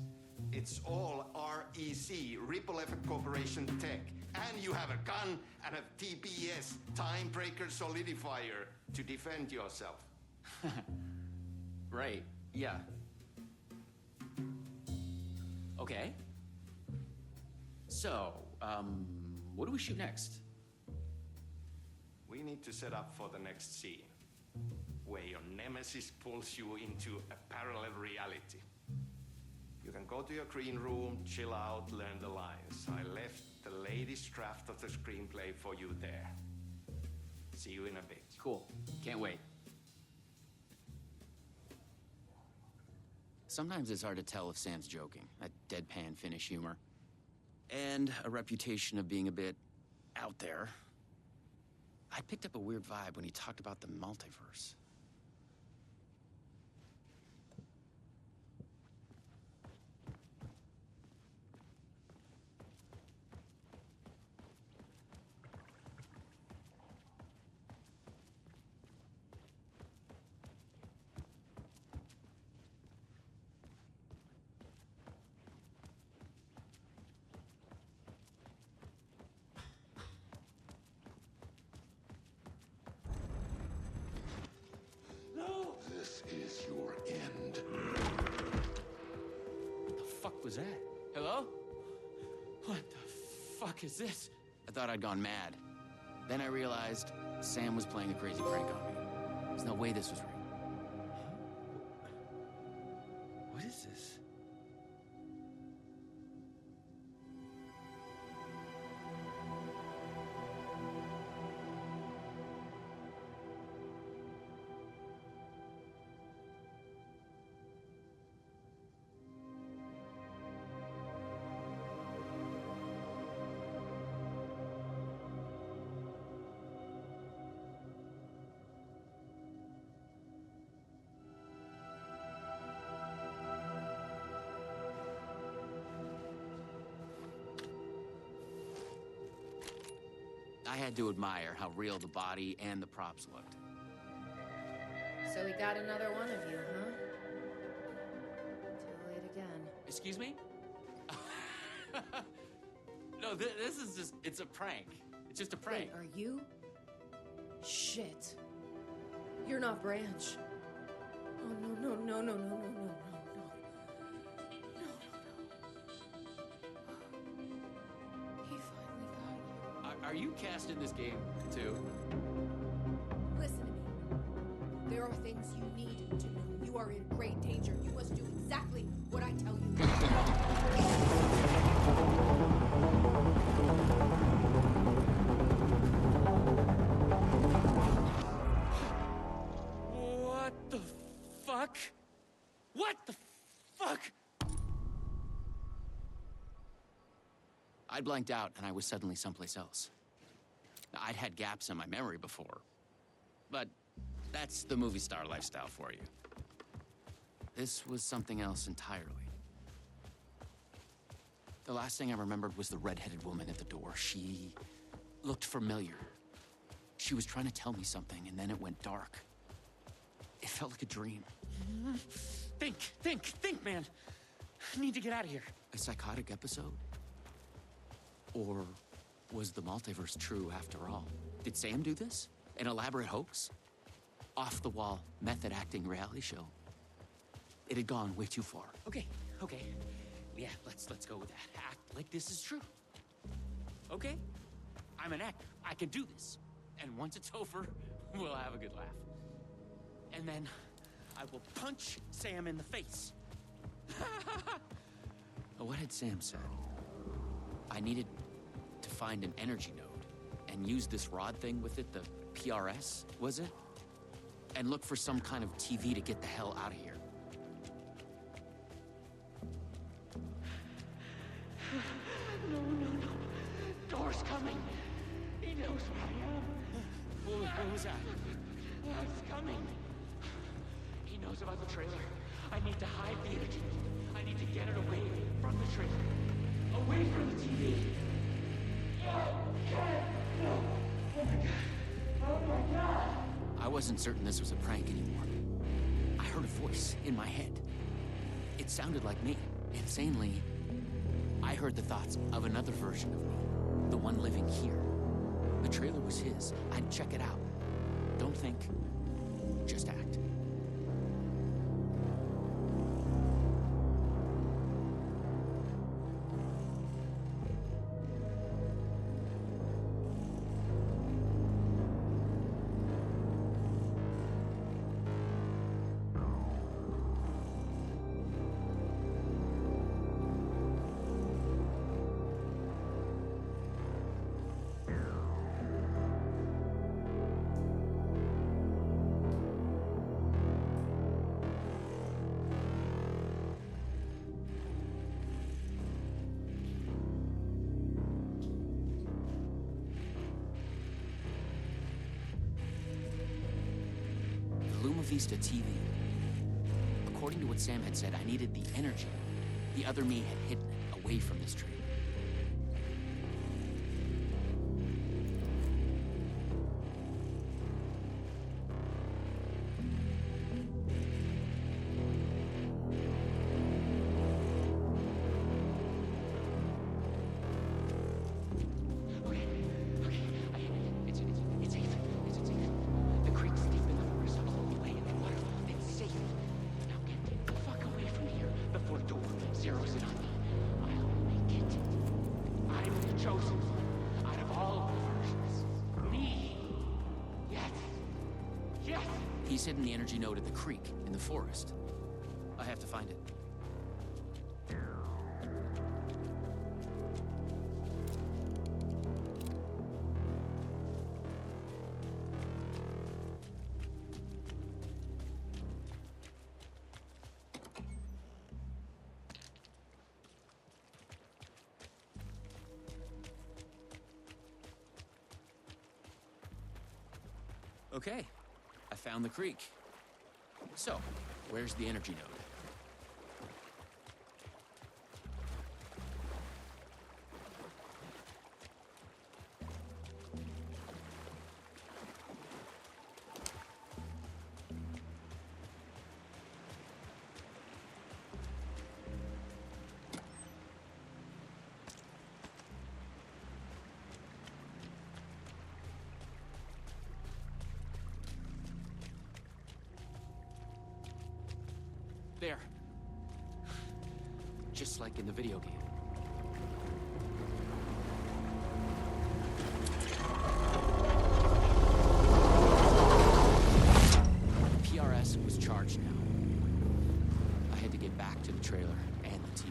It's all REC, Ripple Effect Corporation tech. And you have a gun and a TPS, Timebreaker Solidifier, to defend yourself. Right, yeah. Okay. So, what do we shoot next? We need to set up for the next scene, where your nemesis pulls you into a parallel reality. You can go to your green room, chill out, learn the lines. I left the latest draft of the screenplay for you there. See you in a bit. Cool. Can't wait. Sometimes it's hard to tell if Sam's joking, that deadpan Finnish humor. And a reputation of being a bit out there. I picked up a weird vibe when he talked about the multiverse. This is your end. What the fuck was that? Hello? What the fuck is this? I thought I'd gone mad. Then I realized Sam was playing a crazy prank on me. There's no way this was real. What is this? I had to admire how real the body and the props looked. So we got another one of you, huh? Too late again. Excuse me? No, this is just, it's a prank. It's just a prank. Wait, are you? Shit. You're not Branch. Oh, no, no, no, no, no, no, no, no, no. Are you cast in this game, too? Listen to me. There are things you need to know. You are in great danger. You must do exactly what I tell you. What the fuck? What the fuck? I blanked out and I was suddenly someplace else. I'd had gaps in my memory before, but that's the movie star lifestyle for you. This was something else entirely. The last thing I remembered was the red-headed woman at the door. She looked familiar. She was trying to tell me something, and then it went dark. It felt like a dream. Think, man. I need to get out of here. A psychotic episode? Or was the multiverse true after all? Did Sam do this? An elaborate hoax? Off-the-wall, method-acting reality show? It had gone way too far. Okay. Yeah, let's go with that. Act like this is true. Okay? I'm an actor. I can do this. And once it's over, we'll have a good laugh. And then I will punch Sam in the face. What had Sam said? I needed to find an energy node and use this rod thing with it, the PRS, was it? And look for some kind of TV to get the hell out of here. No. Door's coming. He knows where I am. What was that? It's coming. He knows about the trailer. I need to hide the energy. I need to get it away from the trailer. Away from the TV. No. Oh my God. I wasn't certain this was a prank anymore. I heard a voice in my head. It sounded like me. Insanely, I heard the thoughts of another version of me. The one living here. The trailer was his. I'd check it out. Don't think, just act. Vista TV. According to what Sam had said, I needed the energy. The other me had hidden it away from this tree. He's hidden the energy node at the creek in the forest. I have to find it. Okay, I found the creek. So, where's the energy node? There. Just like in the video game. The PRS was charged now. I had to get back to the trailer and the TV.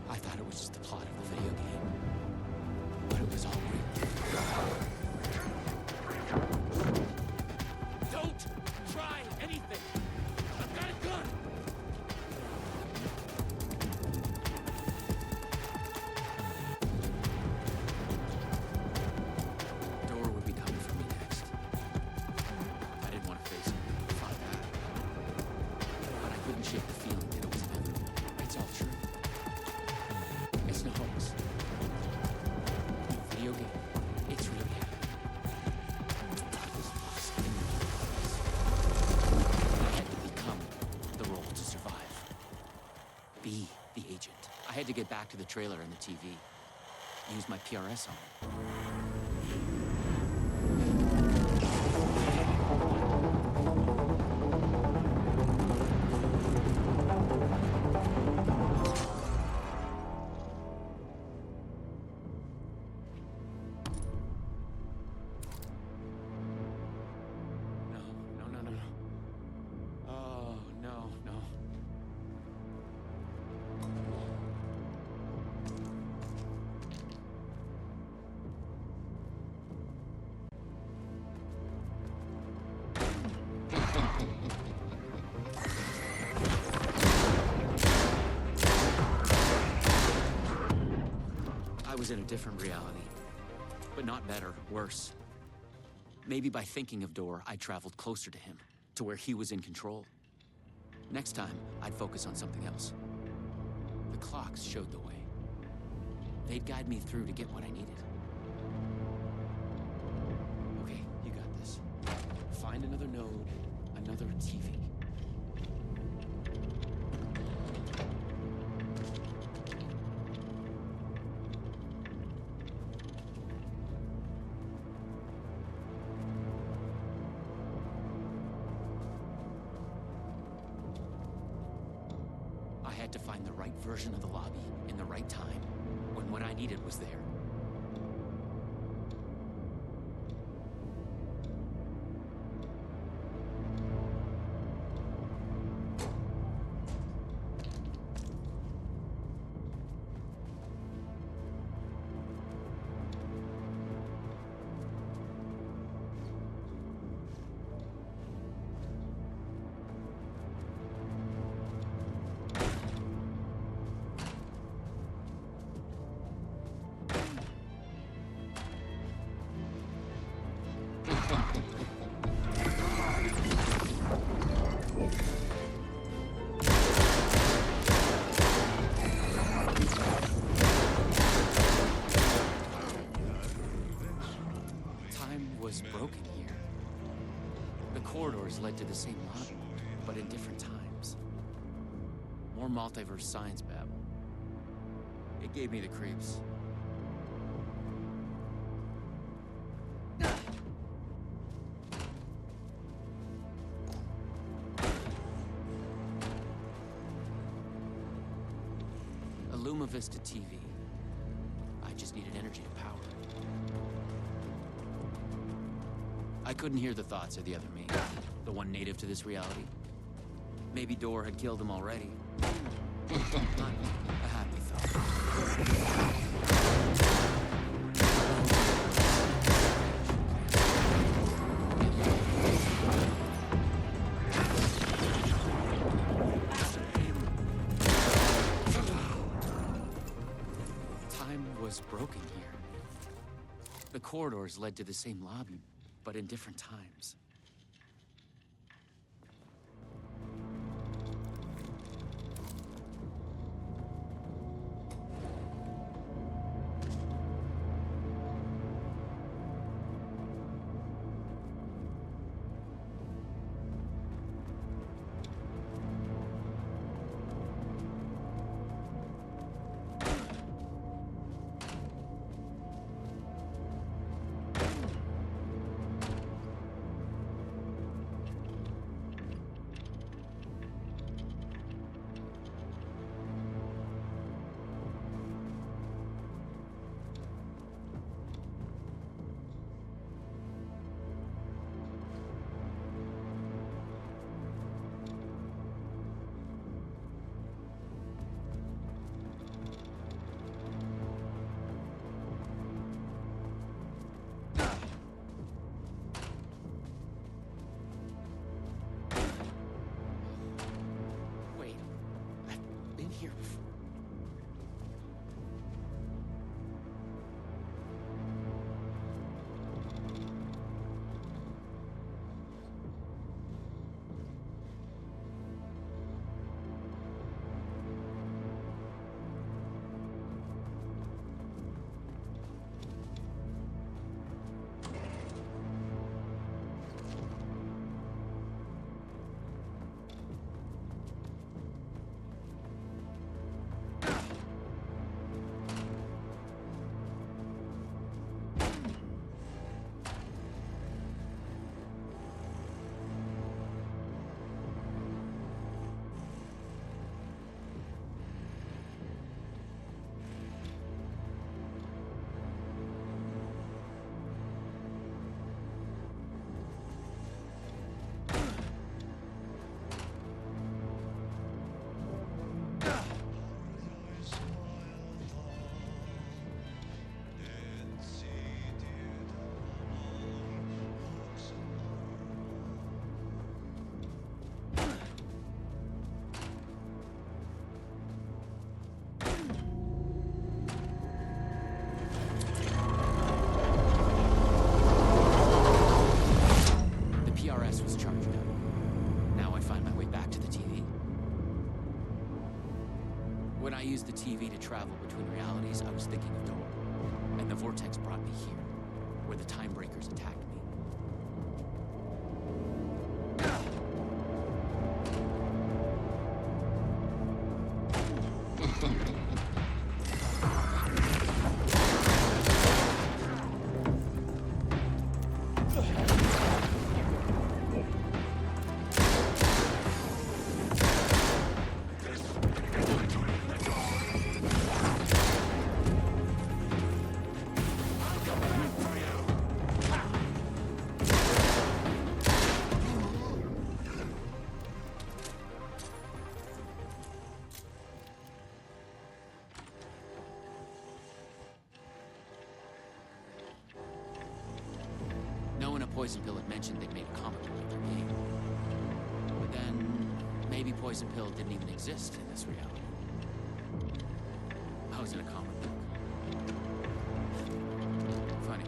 I thought it was just the plot of the video game, but it was all real. Don't try anything! I've got a gun! Dora would be coming for me next. I didn't want to face it. I thought that. But I couldn't shake the feeling that it was inevitable. It's all true. It's no hoax. The video game, it's really happening. I was lost in the universe. I had to become the role to survive. Be the agent. I had to get back to the trailer and the TV. Use my PRS on it. I was in a different reality, but not better, worse. Maybe by thinking of Dor, I traveled closer to him, to where he was in control. Next time, I'd focus on something else. The clocks showed the way. They'd guide me through to get what I needed. Okay, you got this. Find another node, another TV. I had to find the right version of the lobby in the right time, when what I needed was there. Time was broken here. The corridors led to the same lobby, but in different times. More multiverse science babble. It gave me the creeps. A Luma Vista TV. I just needed energy to power it. I couldn't hear the thoughts of the other me, the one native to this reality. Maybe Dor had killed him already. A happy thought. Time was broken here. The corridors led to the same lobby, but in different times. Wait, I've been here before. When I used the TV to travel between realities, I was thinking of Dor. And the vortex brought me here, where the time breakers attacked me. Knowing a Poison Pill had mentioned they'd made a comic book of their game. But then, maybe Poison Pill didn't even exist in this reality. I was in a comic book. Funny.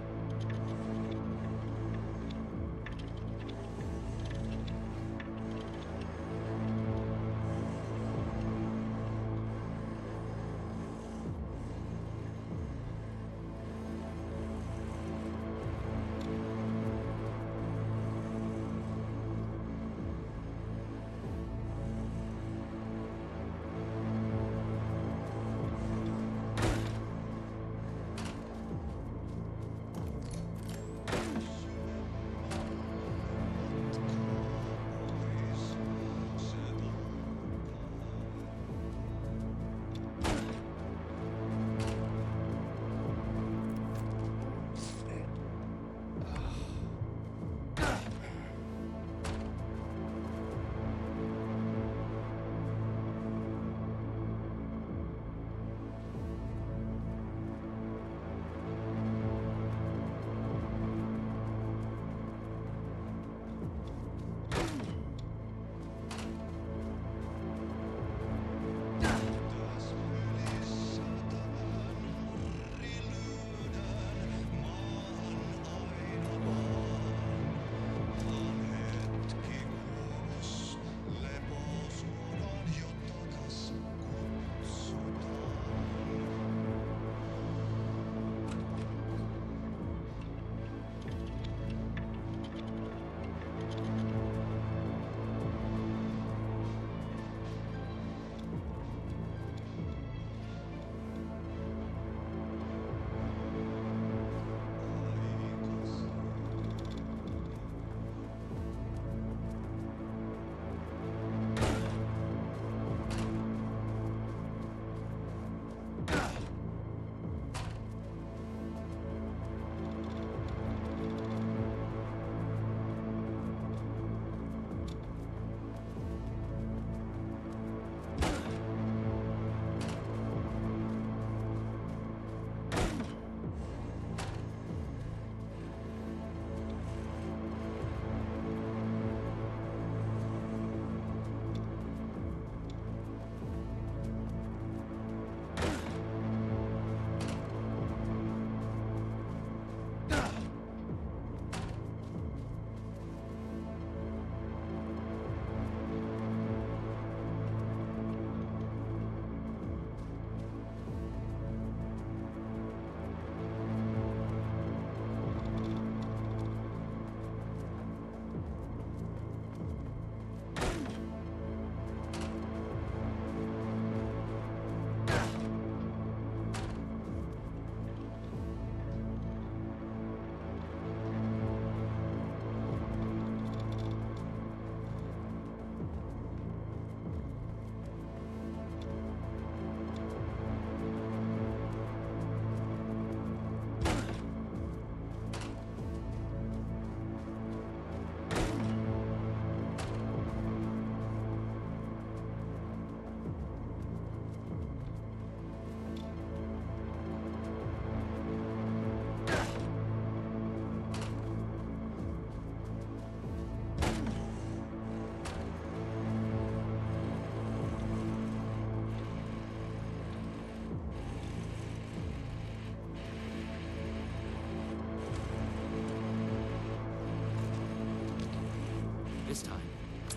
This time, a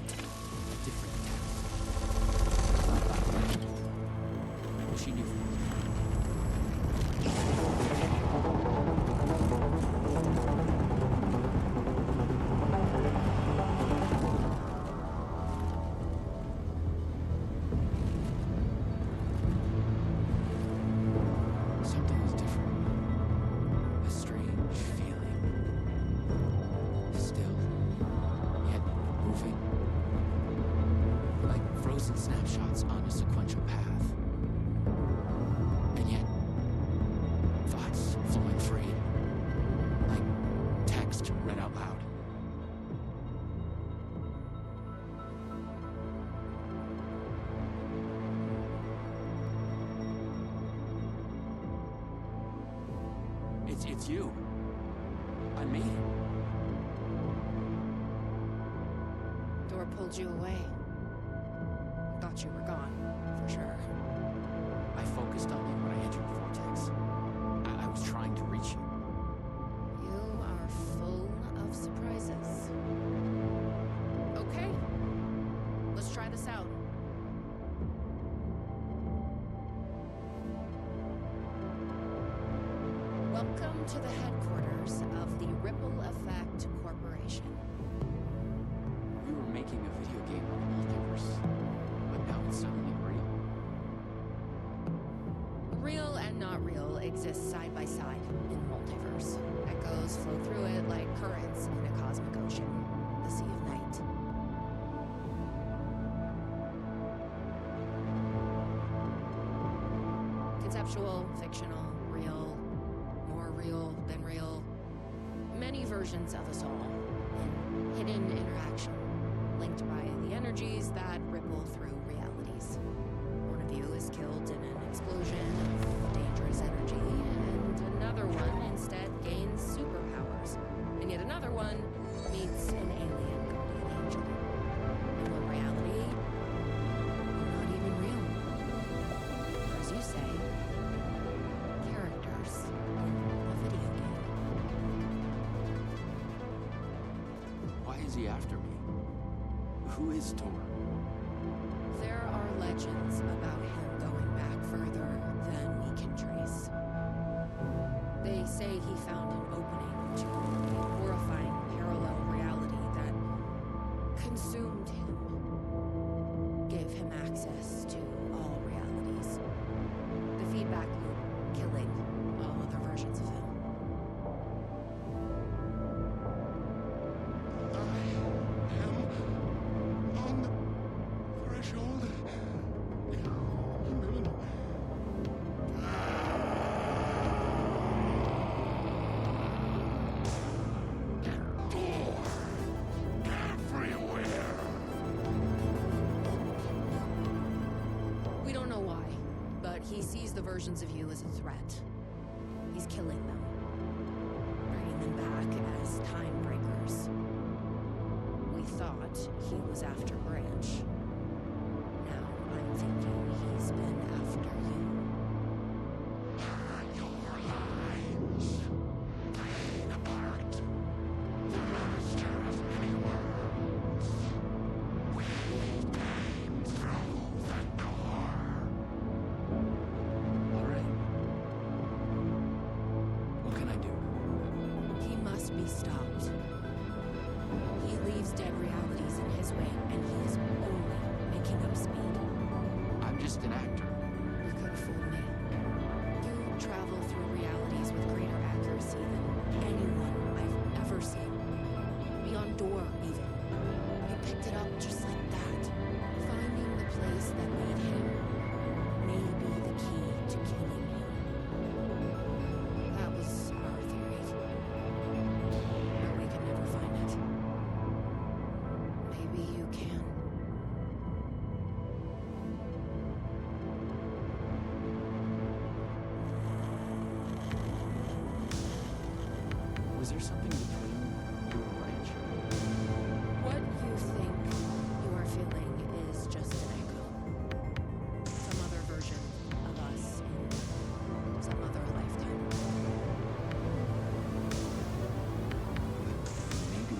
different town. She knew from the beginning. Something was different. A strange feeling. Still, yet moving. Like frozen snapshots on a sequential path. And yet, thoughts flowing free. Like text read out loud. It's you. I made it. Door pulled you away. Thought you were gone, for sure. I focused on you when I entered the vortex. I was trying to reach you. You are full of surprises. Okay. Let's try this out. Welcome to the headquarters of the Ripple Effect Corporation. We were making a video game on the multiverse, but now it's suddenly real. Real and not real exist side by side in the multiverse. Echoes flow through it like currents in a cosmic ocean, the Sea of Night. Conceptual, fictional, real, more real than real. Many versions of us all, in hidden interaction, linked by the energies that ripple through realities. One of you is killed in an explosion of dangerous energy, and another one instead gains superpowers, and yet another one meets an alien guardian angel. In one reality, you're not even real. Or as you say, characters in a video game. Why is he after me? Who is Tor? There are legends about him going back further than we can trace. They say he found an opening to a horrifying parallel reality that consumed him, gave him access to all realities. The feedback loop killing all other versions of him. On the threshold. We don't know why, but he sees the versions of you as a threat. He's killing them, bringing them back as time breakers. We thought he was after Branch. Now I'm thinking he's been after you. Your lives playing a part. The master of many worlds. We came through the door. All right. What can I do? He must be stopped. He leaves dead realities in his way, and he is only making up speed. I'm just an actor. You could have fooled me. You travel through realities with greater accuracy than anyone I've ever seen. Beyond Door, even. You picked it up just like that. Finding the place that made him may be the key to killing him. That was our theory. But we could never find it. Maybe you can. Was there something between you and Branch? What you think you are feeling is just an echo. Some other version of us in some other lifetime. Maybe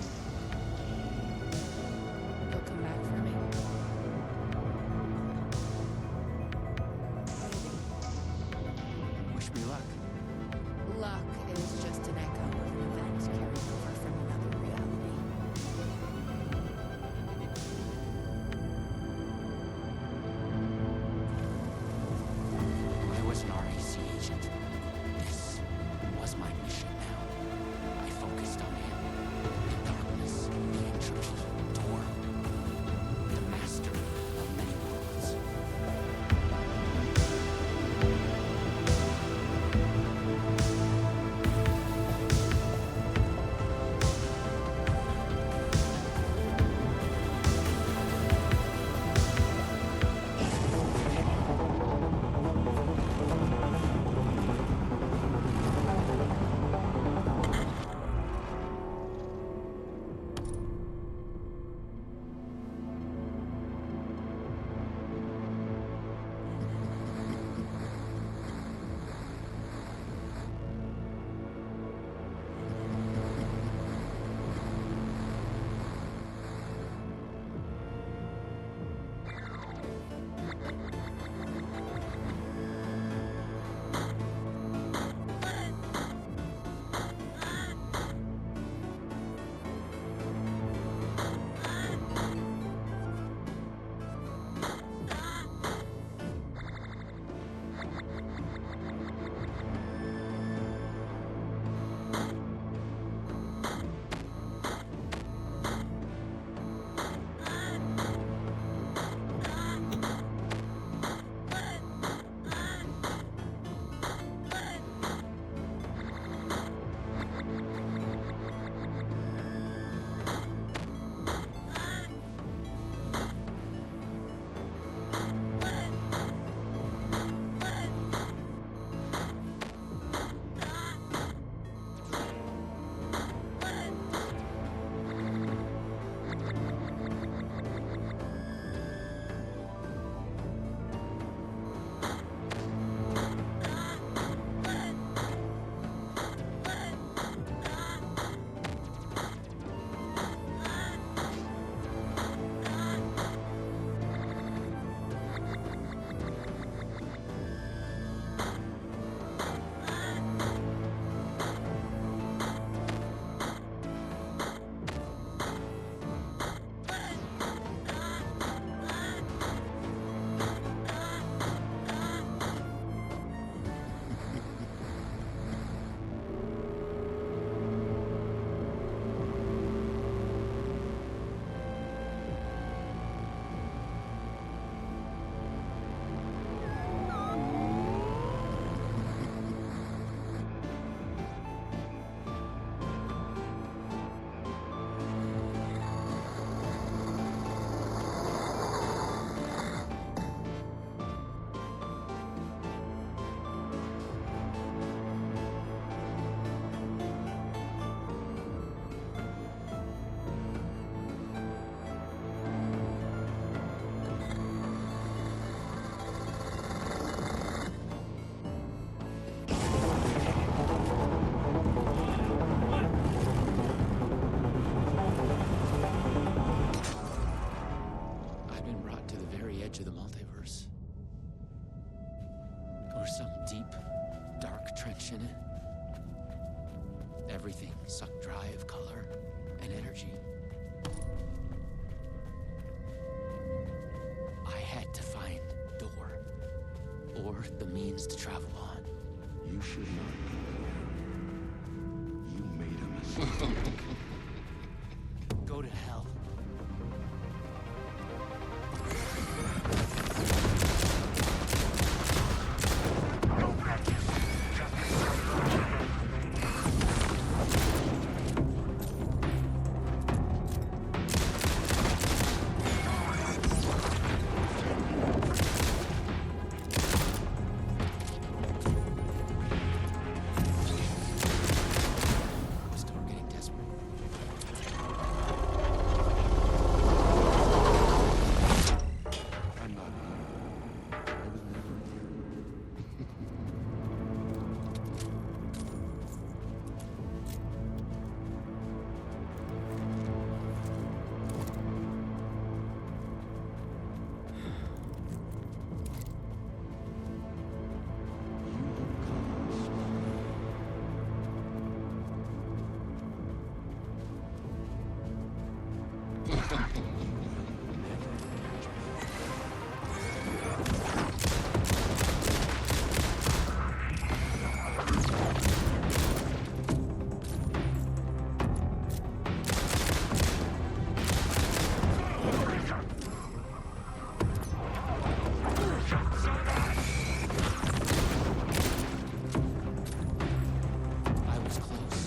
everything sucked dry of color and energy. I had to find Door, or the means to travel on. You should not be here. You made a mistake. Go to hell. Was Door getting desperate? I'm not here. I was never here. I was close.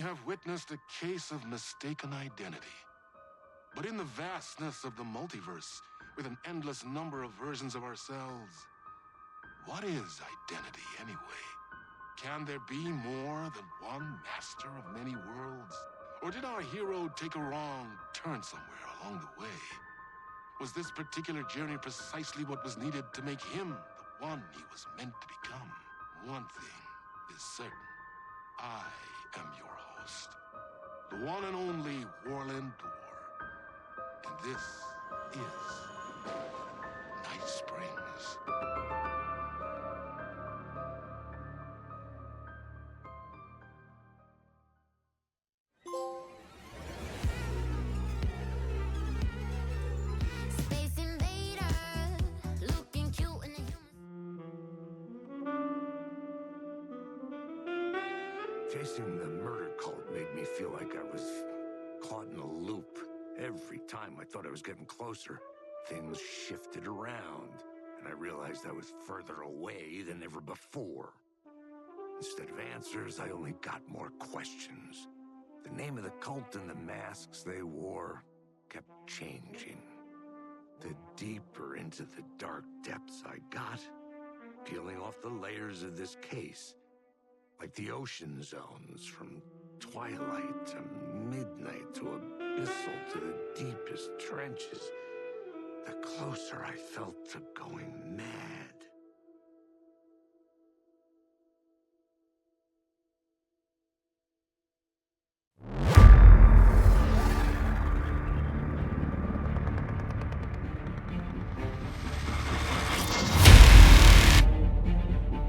have witnessed a case of mistaken identity. But in the vastness of the multiverse, with an endless number of versions of ourselves, what is identity anyway? Can there be more than one master of many worlds? Or did our hero take a wrong turn somewhere along the way? Was this particular journey precisely what was needed to make him the one he was meant to become? One thing is certain. I am your host, the one and only Warland Door. And this is Night Springs. Space invader, looking cute in a Chasing the murder cult made me feel like I was caught in a loop. Every time I thought I was getting closer, things shifted around, and I realized I was further away than ever before. Instead of answers, I only got more questions. The name of the cult and the masks they wore kept changing. The deeper into the dark depths I got, peeling off the layers of this case, like the ocean zones, from twilight to midnight to abyssal to the deepest trenches, the closer I felt to going mad.